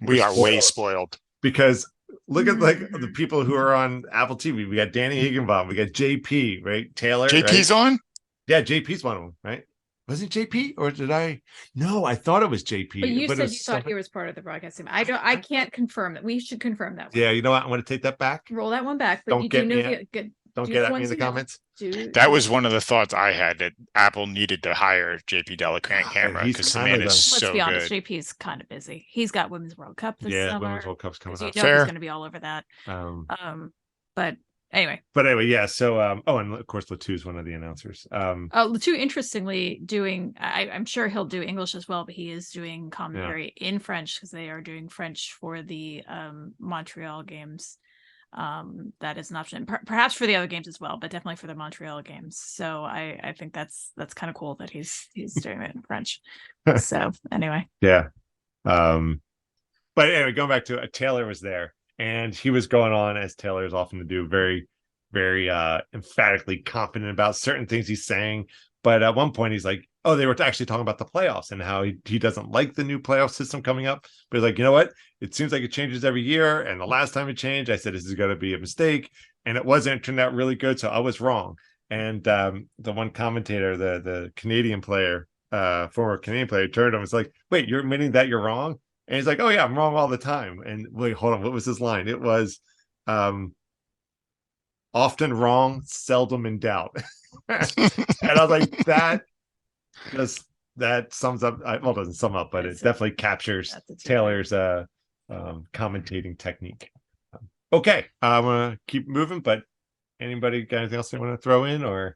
we are way spoiled, because look at the people who are on Apple TV. We got Danny Higginbotham, we got JP, right? Taylor, JP's right? on. Yeah, JP's one of them, right? Was it JP or did I? No, I thought it was JP. But you said you thought he was part of the broadcast team. I can't confirm that. We should confirm that one. Yeah, you know what? I'm going to take that back. Roll that one back. But Don't you get do know me. Don't get at me in the comments. That was one of the thoughts I had, that Apple needed to hire JP Camera because the man is so good. Let's be honest, JP's kind of busy. He's got Women's World Cup this summer. Women's World Cup's coming up. He's going to be all over that. But anyway. Yeah. So, and of course, Latu's one of the announcers. Latu, interestingly, I'm sure he'll do English as well, but he is doing commentary in French because they are doing French for the Montreal games. That is an option, perhaps for the other games as well, but definitely for the Montreal games. So I think that's kind of cool that he's doing it in French. So anyway. Yeah. But anyway, going back to Taylor was there. And he was going on, as Taylor is often to do, very, very emphatically confident about certain things he's saying. But at one point, he's like, they were actually talking about the playoffs and how he doesn't like the new playoff system coming up. But he's like, you know what? It seems like it changes every year. And the last time it changed, I said, this is going to be a mistake. And it wasn't. It turned out really good. So I was wrong. And the one commentator, the Canadian player, former Canadian player, turned to him and was like, wait, you're admitting that you're wrong? And he's like, oh, yeah, I'm wrong all the time. And wait, hold on. What was his line? It was often wrong, seldom in doubt. And I was like, that sums up. Well, it doesn't sum up, but it definitely captures Taylor's commentating technique. Okay, I'm going to keep moving, but anybody got anything else they want to throw in, or?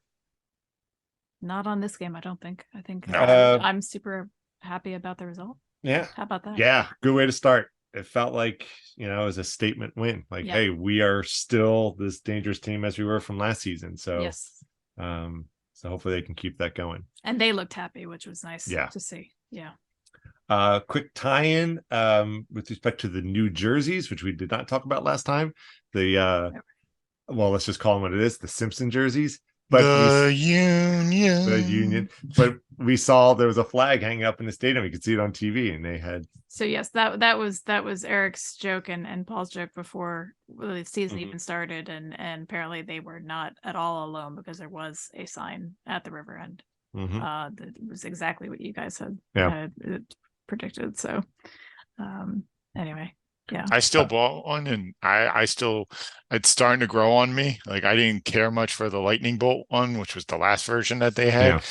Not on this game, I don't think. I think no. I'm super happy about the result. Yeah. How about that? Yeah. Good way to start. It felt like, it was a statement win. Like, hey, we are still this dangerous team as we were from last season. So, yes. So hopefully they can keep that going. And they looked happy, which was nice to see. Yeah. Quick tie-in with respect to the new jerseys, which we did not talk about last time. Let's just call them what it is, the Simpson jerseys. But the union. But we saw there was a flag hanging up in the stadium. You could see it on TV, and they had. So yes, that was Eric's joke and Paul's joke before the season even started, and apparently they were not at all alone because there was a sign at the river end. That was exactly what you guys had predicted. So anyway. Yeah, I still bought one, and it's starting to grow on me. Like, I didn't care much for the lightning bolt one, which was the last version that they had.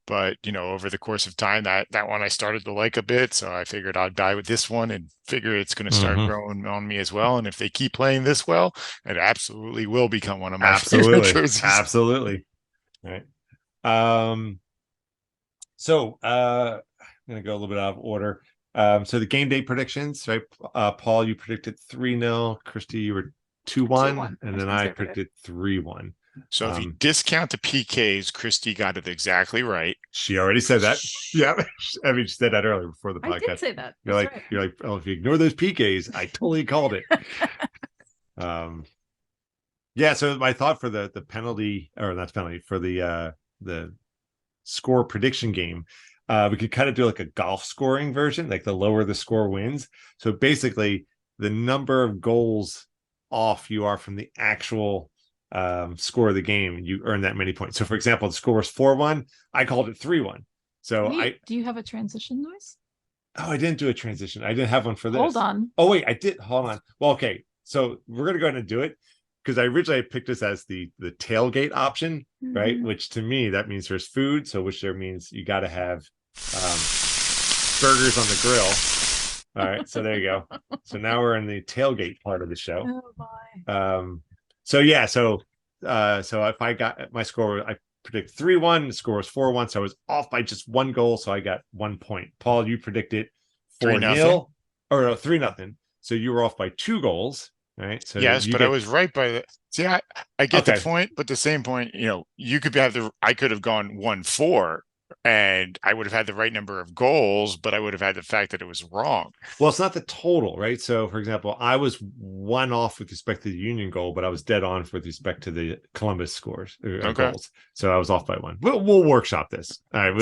But over the course of time, that one I started to like a bit. So I figured I'd buy with this one and figure it's going to start growing on me as well. And if they keep playing this well, it absolutely will become one of my favorite jerseys. Absolutely. All right. So I'm going to go a little bit out of order. So the game day predictions, right? Paul, you predicted 3-0. Christy, you were 2-1, and then I predicted 3-1. So if you discount the PKs, Christy got it exactly right. She already said that. Yeah, I mean, she said that earlier before the podcast. I did say that. You're like, oh, if you ignore those PKs, I totally called it. Yeah. So my thought for the penalty, or not penalty, for the score prediction game. We could kind of do like a golf scoring version, like the lower the score wins. So basically, the number of goals off you are from the actual score of the game, you earn that many points. So for example, the score was 4-1. I called it 3-1. So do you have a transition noise? Oh, I didn't do a transition. I didn't have one for this. Hold on. Oh, wait, I did. Hold on. Well, okay. So we're going to go ahead and do it because I originally picked this as the tailgate option, right? Which to me, that means there's food. So which there means you got to have burgers on the grill. All right. So there you go. So now we're in the tailgate part of the show. Oh, boy. So yeah. So if I got my score, I predict 3-1. The score was 4-1. So I was off by just one goal. So I got 1 point. Paul, you predicted 4-0 or 3-0. So you were off by 2 goals, right? So yes, but I was right by the. See, I get the point, but the same point, you could I could have gone 1-4, and I would have had the right number of goals, but I would have had the fact that it was wrong. Well, it's not the total, right? So, for example, I was 1 off with respect to the Union goal, but I was dead on with respect to the Columbus scores goals. So I was off by 1. We'll workshop this. All right,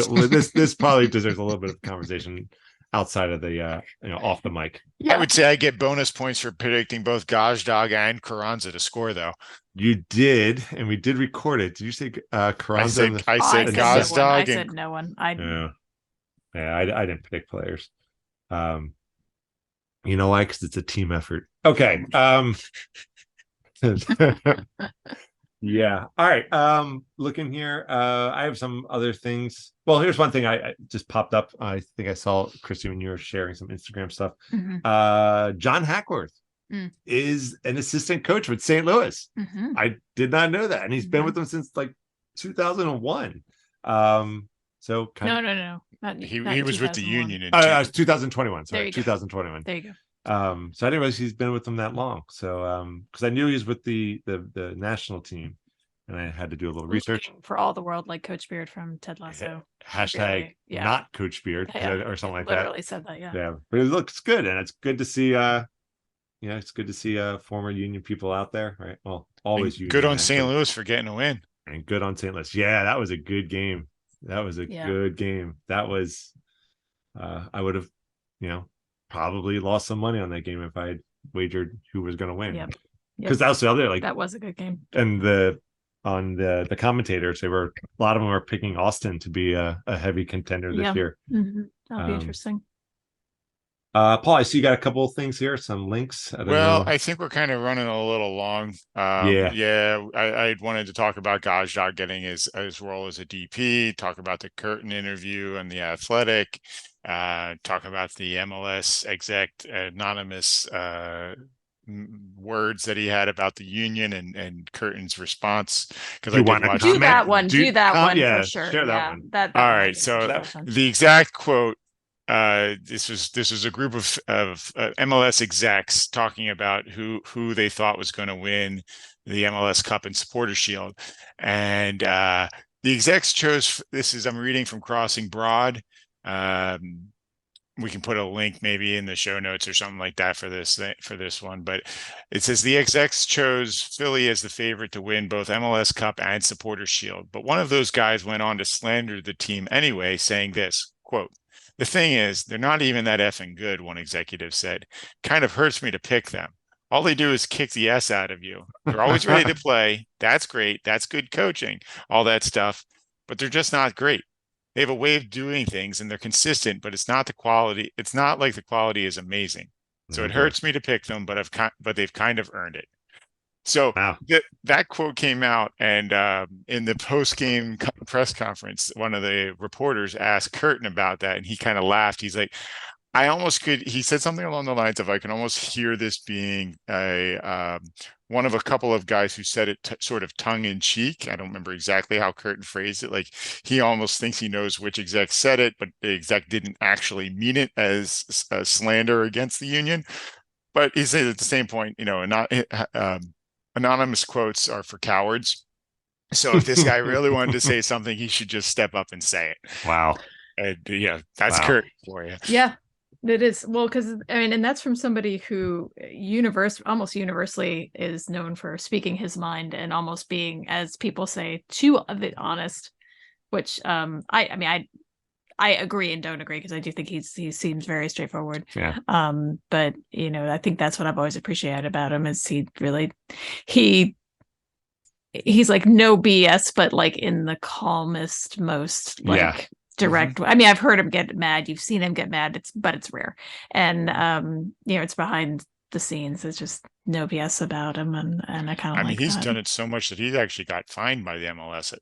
this probably deserves a little bit of conversation outside of the off the mic. Yeah, I would say I get bonus points for predicting both Gazdag and Carranza to score, though. You did, and we did record it. Did you say Carranza? I said Gazdag. I said no one. I didn't predict players. You know why? Because it's a team effort. Okay. Yeah. All right. Looking here. I have some other things. Well, here's one thing I just popped up. I think I saw, Christy, when you were sharing some Instagram stuff. John Hackworth is an assistant coach with St. Louis. I did not know that. And he's been with them since like 2001. So no. He was with the Union in 2021. Sorry, 2021. There you go. So I didn't realize he's been with them that long. So because I knew he was with the national team, and I had to do a little research for all the world, like Coach Beard from Ted Lasso. Hashtag not Coach Beard or something like that. Literally said that, yeah. Yeah, but it looks good, and it's good to see. It's good to see former Union people out there, right? Well, always good on St. Louis for getting a win, and good on St. Louis. Yeah, that was a good game. That was a good game. That was. I would have, probably lost some money on that game if I had wagered who was going to win. Because that was the other that was a good game. And the commentators, a lot of them are picking Austin to be a heavy contender this year. That'll be interesting. Paul, I see you got a couple of things here, some links. I think we're kind of running a little long. I wanted to talk about Gazdag getting his role as a DP, talk about the Curtin interview and the Athletic, talk about the MLS exec anonymous words that he had about the Union and Curtin's response. Because I want to do that one. Do that one for sure. Share that one. All right. So the exact quote. This was a group of MLS execs talking about who they thought was going to win the MLS Cup and Supporter Shield, and the execs chose. I'm reading from Crossing Broad. We can put a link maybe in the show notes or something like that for this one, but it says the execs chose Philly as the favorite to win both MLS Cup and Supporter Shield, but one of those guys went on to slander the team anyway, saying this quote. The thing is, they're not even that effing good, one executive said. Kind of hurts me to pick them. All they do is kick the S out of you. They're always ready to play. That's great. That's good coaching, all that stuff. But they're just not great. They have a way of doing things and they're consistent, but it's not the quality. It's not like the quality is amazing. So it hurts me to pick them, but they've kind of earned it. So that quote came out, and in the post-game press conference, one of the reporters asked Curtin about that, and he kind of laughed. He's like, he said something along the lines of, I can almost hear this being one of a couple of guys who said it sort of tongue-in-cheek. I don't remember exactly how Curtin phrased it. Like, he almost thinks he knows which exec said it, but the exec didn't actually mean it as a slander against the Union. But he said at the same point, anonymous quotes are for cowards. So if this guy really wanted to say something, he should just step up and say it. Wow. That's Kurt for you. Yeah, it is. Well, because and that's from somebody who almost universally is known for speaking his mind and almost being, as people say, too honest. Which I I agree and don't agree, because I do think he seems very straightforward. Yeah. But I think that's what I've always appreciated about him, is he's like no BS, but like in the calmest, most like direct. I mean, I've heard him get mad. You've seen him get mad. But it's rare. And it's behind the scenes. It's just no BS about him, and I kind of. I mean, he's that. done it so much that he's actually got fined by the MLS.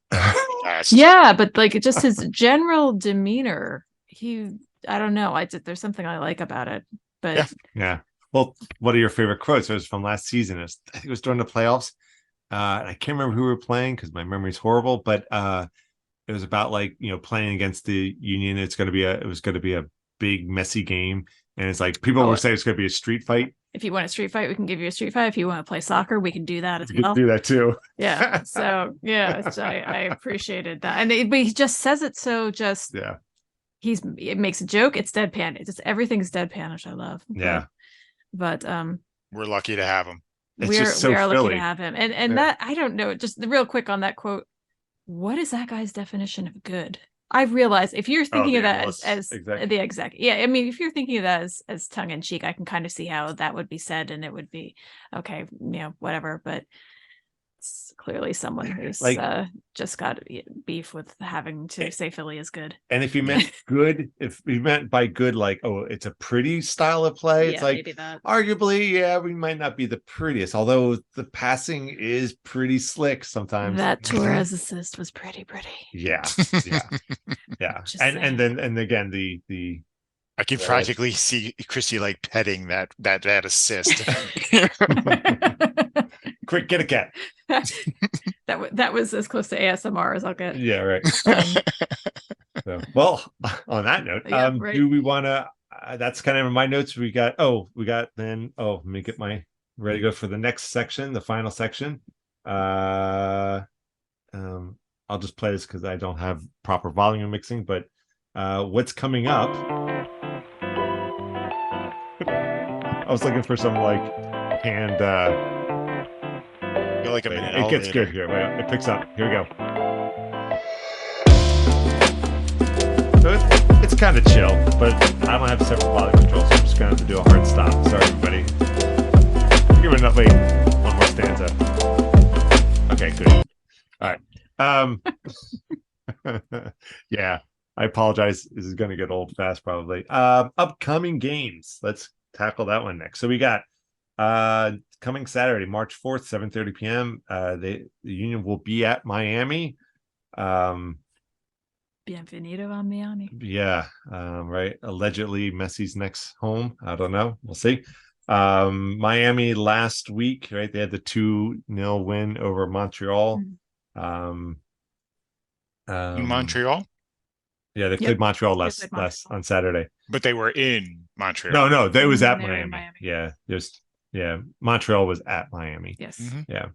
Yeah, but like just his general demeanor, I don't know. There's something I like about it. But yeah. Well, what are your favorite quotes? It was from last season. I think it was during the playoffs. I can't remember who we were playing because my memory's horrible, but it was about like, playing against the Union. It was going to be a big messy game. And it's like, people were saying it's going to be a street fight. If you want a street fight, we can give you a street fight. If you want to play soccer, we can do that as well. You can do that too. Yeah. So I appreciated that. And but he just says it so just, it makes a joke. It's deadpan. It's just, everything's deadpan, which I love. Yeah. But we're lucky to have him. We are lucky to have him. And that, I don't know, just real quick on that quote. What is that guy's definition of good? I realize if you're thinking of that as the exec. Yeah. I mean, if you're thinking of that as tongue in cheek, I can kind of see how that would be said, and it would be okay, whatever. But it's clearly someone who's just got beef with having to say Philly is good. And if you meant good, if you meant by good, like, oh, it's a pretty style of play, it's like arguably, we might not be the prettiest, although the passing is pretty slick sometimes. That Torres assist was pretty. Yeah. and again, the I can practically see Christy like petting that assist. Quick, get a cat. that was as close to ASMR as I'll get. Yeah, right. Well, on that note, do we want to? That's kind of in my notes. Let me get ready to go for the next section, the final section. I'll just play this because I don't have proper volume mixing. But what's coming up? I was looking for some canned. Like I'm in an it gets good here. It picks up. Here we go. So it's kind of chill, but I don't have separate volume control, so I'm just going to have to do a hard stop. Sorry, everybody. Give it enough. Wait, one more stanza. Okay, good. All right. Yeah, I apologize. This is going to get old fast, probably. Upcoming games. Let's tackle that one next. So we got coming Saturday, March 4th, 7:30 p.m. The Union will be at Miami. Bienvenido a Miami. Yeah, right. Allegedly Messi's next home. I don't know. We'll see. Miami last week, right? They had the 2-0 win over Montreal. Montreal? Yeah, they played Montreal last on Saturday. But they were in Montreal. No, they was at Miami. Yeah, Montreal was at Miami. Yes. Mm-hmm. Yeah.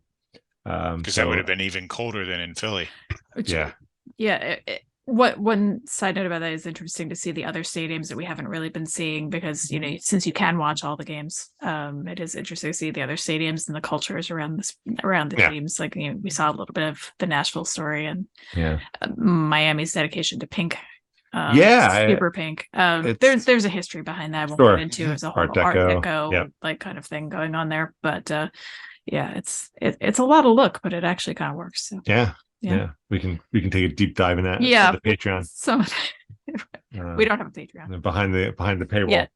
Because that would have been even colder than in Philly. What one side note about that is interesting to see the other stadiums that we haven't really been seeing, because since you can watch all the games, it is interesting to see the other stadiums and the cultures around the teams. Like we saw a little bit of the Nashville story and Miami's dedication to pink. Super pink. There's a history behind that. We'll get into as a whole Art Deco like kind of thing going on there. But it's a lot of look, but it actually kind of works. So. Yeah, we can take a deep dive in that. The Patreon. So we don't have a Patreon. Behind the paywall.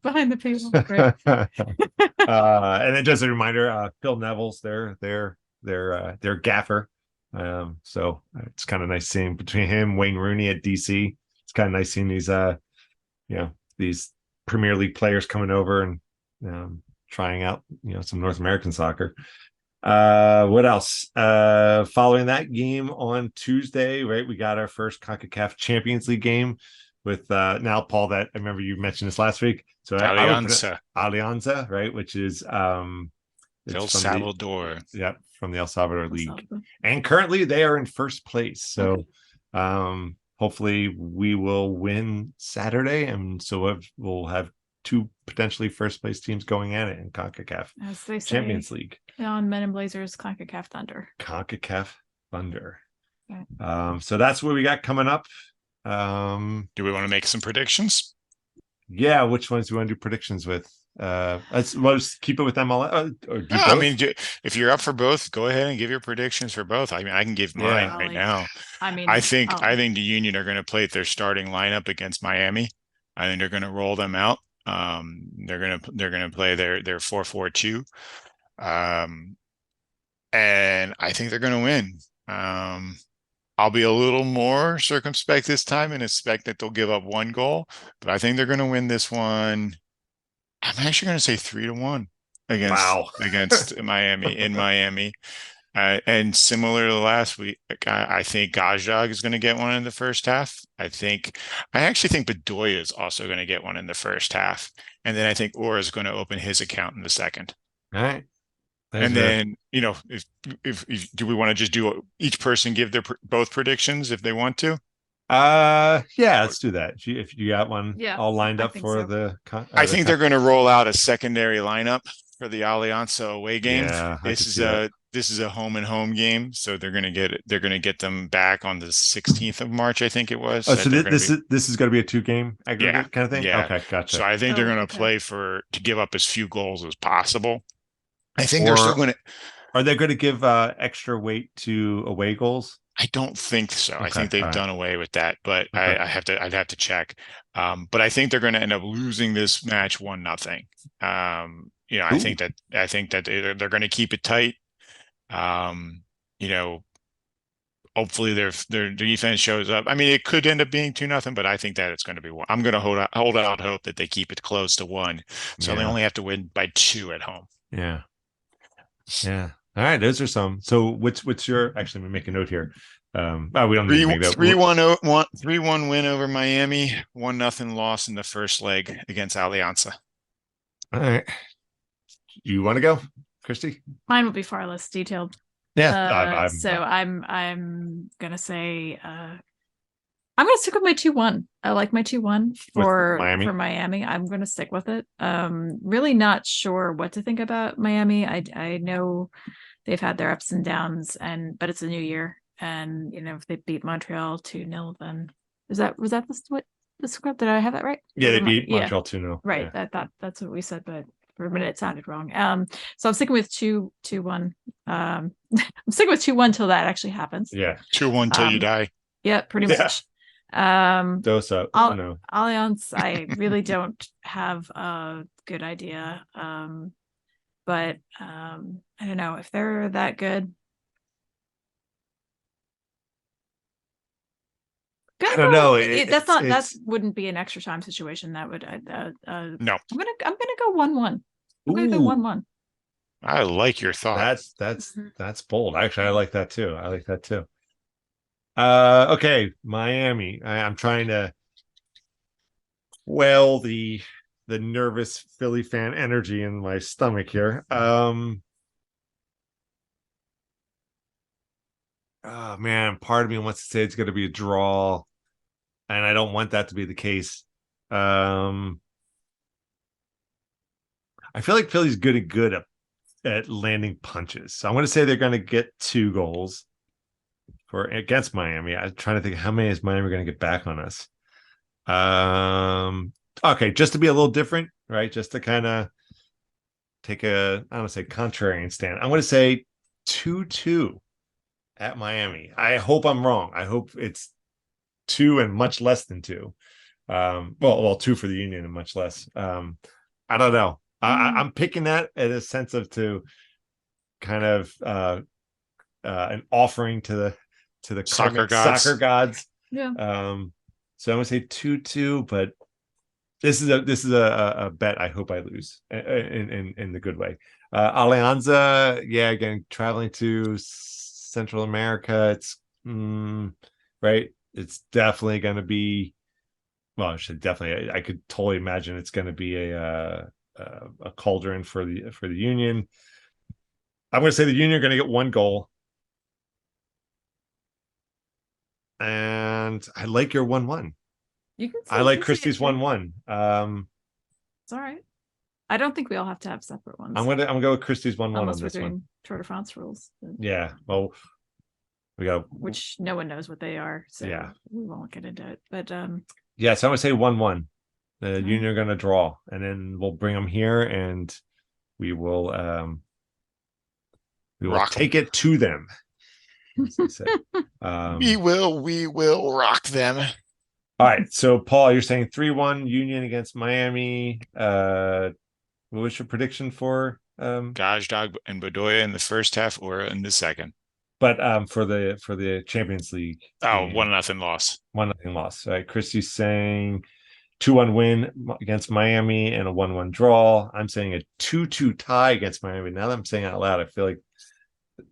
Behind the paywall. Right. And then just a reminder, Phil Neville's their gaffer. So it's kind of nice seeing between him, Wayne Rooney at DC. It's kind of nice seeing these these Premier League players coming over and trying out some North American soccer. What else? Following that game on Tuesday, right? We got our first CONCACAF Champions League game with now, Paul, that I remember you mentioned this last week. So Alianza, right? Which is El Salvador. From the El Salvador League. And currently they are in first place. So hopefully we will win Saturday, and so we'll have two potentially first place teams going at it in CONCACAF as they say, Champions League. On Men in Blazers, CONCACAF Thunder. CONCACAF Thunder. Okay. So that's what we got coming up. Do we want to make some predictions? Yeah, which ones do you want to do predictions with? Let's keep it with MLS or do No, both? I mean, if you're up for both, go ahead and give your predictions for both. I mean, I can give mine Yeah. right now. I mean, I think the Union are going to play their starting lineup against Miami. I think they're going to roll them out. They're going to play their 4-4-2. And I think they're going to win. I'll be a little more circumspect this time and expect that they'll give up one goal, but I think they're going to win this one. I'm actually going to say 3-1 against Miami in Miami. And similar to last week, I think Gajag is going to get one in the first half. I actually think Bedoya is also going to get one in the first half. And then I think Orr is going to open his account in the second. All right. And then, if do we want to just do each person give their both predictions if they want to? Yeah, let's do that. If you got one all lined up for the I think they're going to roll out a secondary lineup for the Alianza away game. Yeah, this is a home and home game, so they're going to get them back on the 16th of March, I think it was. Oh, so this is going to be a 2-game aggregate kind of thing? Yeah. Okay, gotcha. So I think they're going to play to give up as few goals as possible. I think they're still going to. Are they going to give extra weight to away goals? I don't think so. Okay, I think they've done away with that, but I'd have to check. But I think they're going to end up losing this match 1-0. I think that they're going to keep it tight. Hopefully their defense shows up. I mean, it could end up being 2-0, but I think that it's going to be 1. I'm going to hold out hope that they keep it close to 1, so they only have to win by 2 at home. Yeah. Yeah. All right. Those are some. So what's your, actually, let me make a note here. We don't need to make that 3-1 win over Miami, 1-0 loss in the first leg against Alianza. All right. You want to go, Christy? Mine will be far less detailed. Yeah. I'm gonna say I'm gonna stick with my 2-1. I like my 2-1 for Miami. I'm gonna stick with it. Really not sure what to think about Miami. I know they've had their ups and downs, but it's a new year, and if they beat Montreal 2-0, then was that the script? Did I have that right? Yeah, they beat Montreal 2-0. Right. Yeah. That's what we said, but for a minute it sounded wrong. So I'm sticking with 2-1. I'm sticking with 2-1 till that actually happens. Yeah. 2-1 till you die. Yeah, pretty much. Dose up. Allianz, I really don't have a good idea. But I don't know if they're that good. I don't know. That wouldn't be an extra time situation. That would no. I'm gonna go 1-1. I'm gonna go 1-1. I like your thought. That's bold. Actually, I like that too. Okay, Miami. I'm trying to quell the nervous Philly fan energy in my stomach here. Oh man, part of me wants to say it's going to be a draw, and I don't want that to be the case. I feel like Philly's good at landing punches, so I'm going to say they're going to get 2 goals against Miami. I'm trying to think how many is Miami going to get back on us. Okay, just to be a little different, right? Just to kind of take I don't want to say contrarian stand. I'm going to say 2-2 at Miami. I hope I'm wrong. I hope it's 2 and much less than 2. Well, 2 for the Union and much less. I don't know. I'm picking that as a sense of to kind of an offering to the soccer gods. Yeah. So I'm gonna say 2-2, but this is a bet I hope I lose in the good way. Alianza, yeah, again, traveling to Central America, it's right. It's definitely going to be. Well, I could totally imagine it's going to be a cauldron for the Union. I'm going to say the Union are going to get 1 goal. And I like your 1-1. I like Christie's 1-1. It's all right. I don't think we all have to have separate ones. I'm gonna go with Christie's 1-1 on this we're doing one. Tour de France rules. Yeah. Well, We got which no one knows what they are. So Yeah. we won't get into it. But yeah, so I'm gonna say 1-1. The Union are gonna draw, and then we'll bring them here, and we will take it to them. We will rock them. All right, so Paul, you're saying 3-1 Union against Miami. What was your prediction for Gazdag and Bedoya in the first half or in the second? But for the Champions League? 1-0 loss. 1-0 loss. All right, Christy's saying 2-1 win against Miami and a 1-1 draw. I'm saying a 2-2 tie against Miami. Now that I'm saying it out loud, I feel like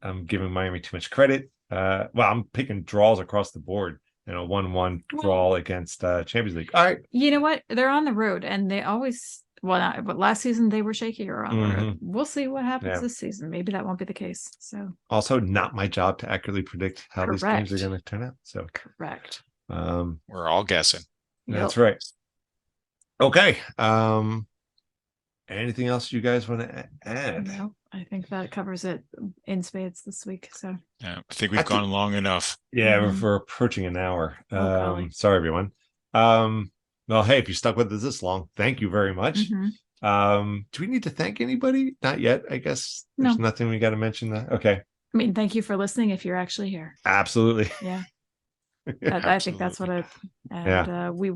I'm giving Miami too much credit. I'm picking draws across the board and a 1-1 draw against Champions League. All right. You know what? They're on the road, and they always but last season they were shakier on the road. We'll see what happens this season. Maybe that won't be the case. So also not my job to accurately predict how these games are going to turn out. So correct. We're all guessing. That's right. Okay. Anything else you guys want to add? No, I think that covers it in spades this week. So yeah, I think we've gone long enough. Yeah, we're approaching an hour. Sorry, everyone. Well, hey, if you stuck with us this long, thank you very much. Do we need to thank anybody? Not yet, I guess. There's nothing we got to mention. Okay. I mean, thank you for listening if you're actually here. Absolutely. Yeah. I think that's what we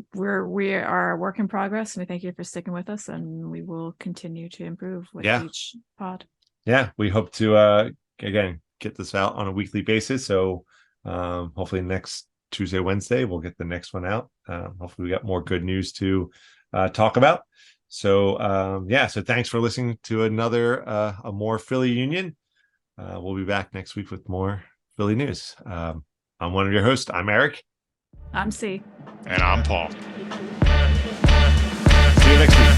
are a work in progress. We thank you for sticking with us, and we will continue to improve with each pod. Yeah, we hope to again get this out on a weekly basis. So hopefully next Tuesday, Wednesday, we'll get the next one out. Hopefully we got more good news to talk about. So so thanks for listening to another a more Philly Union. We'll be back next week with more Philly news. I'm one of your hosts. I'm Eric. I'm C. And I'm Paul. See you next week.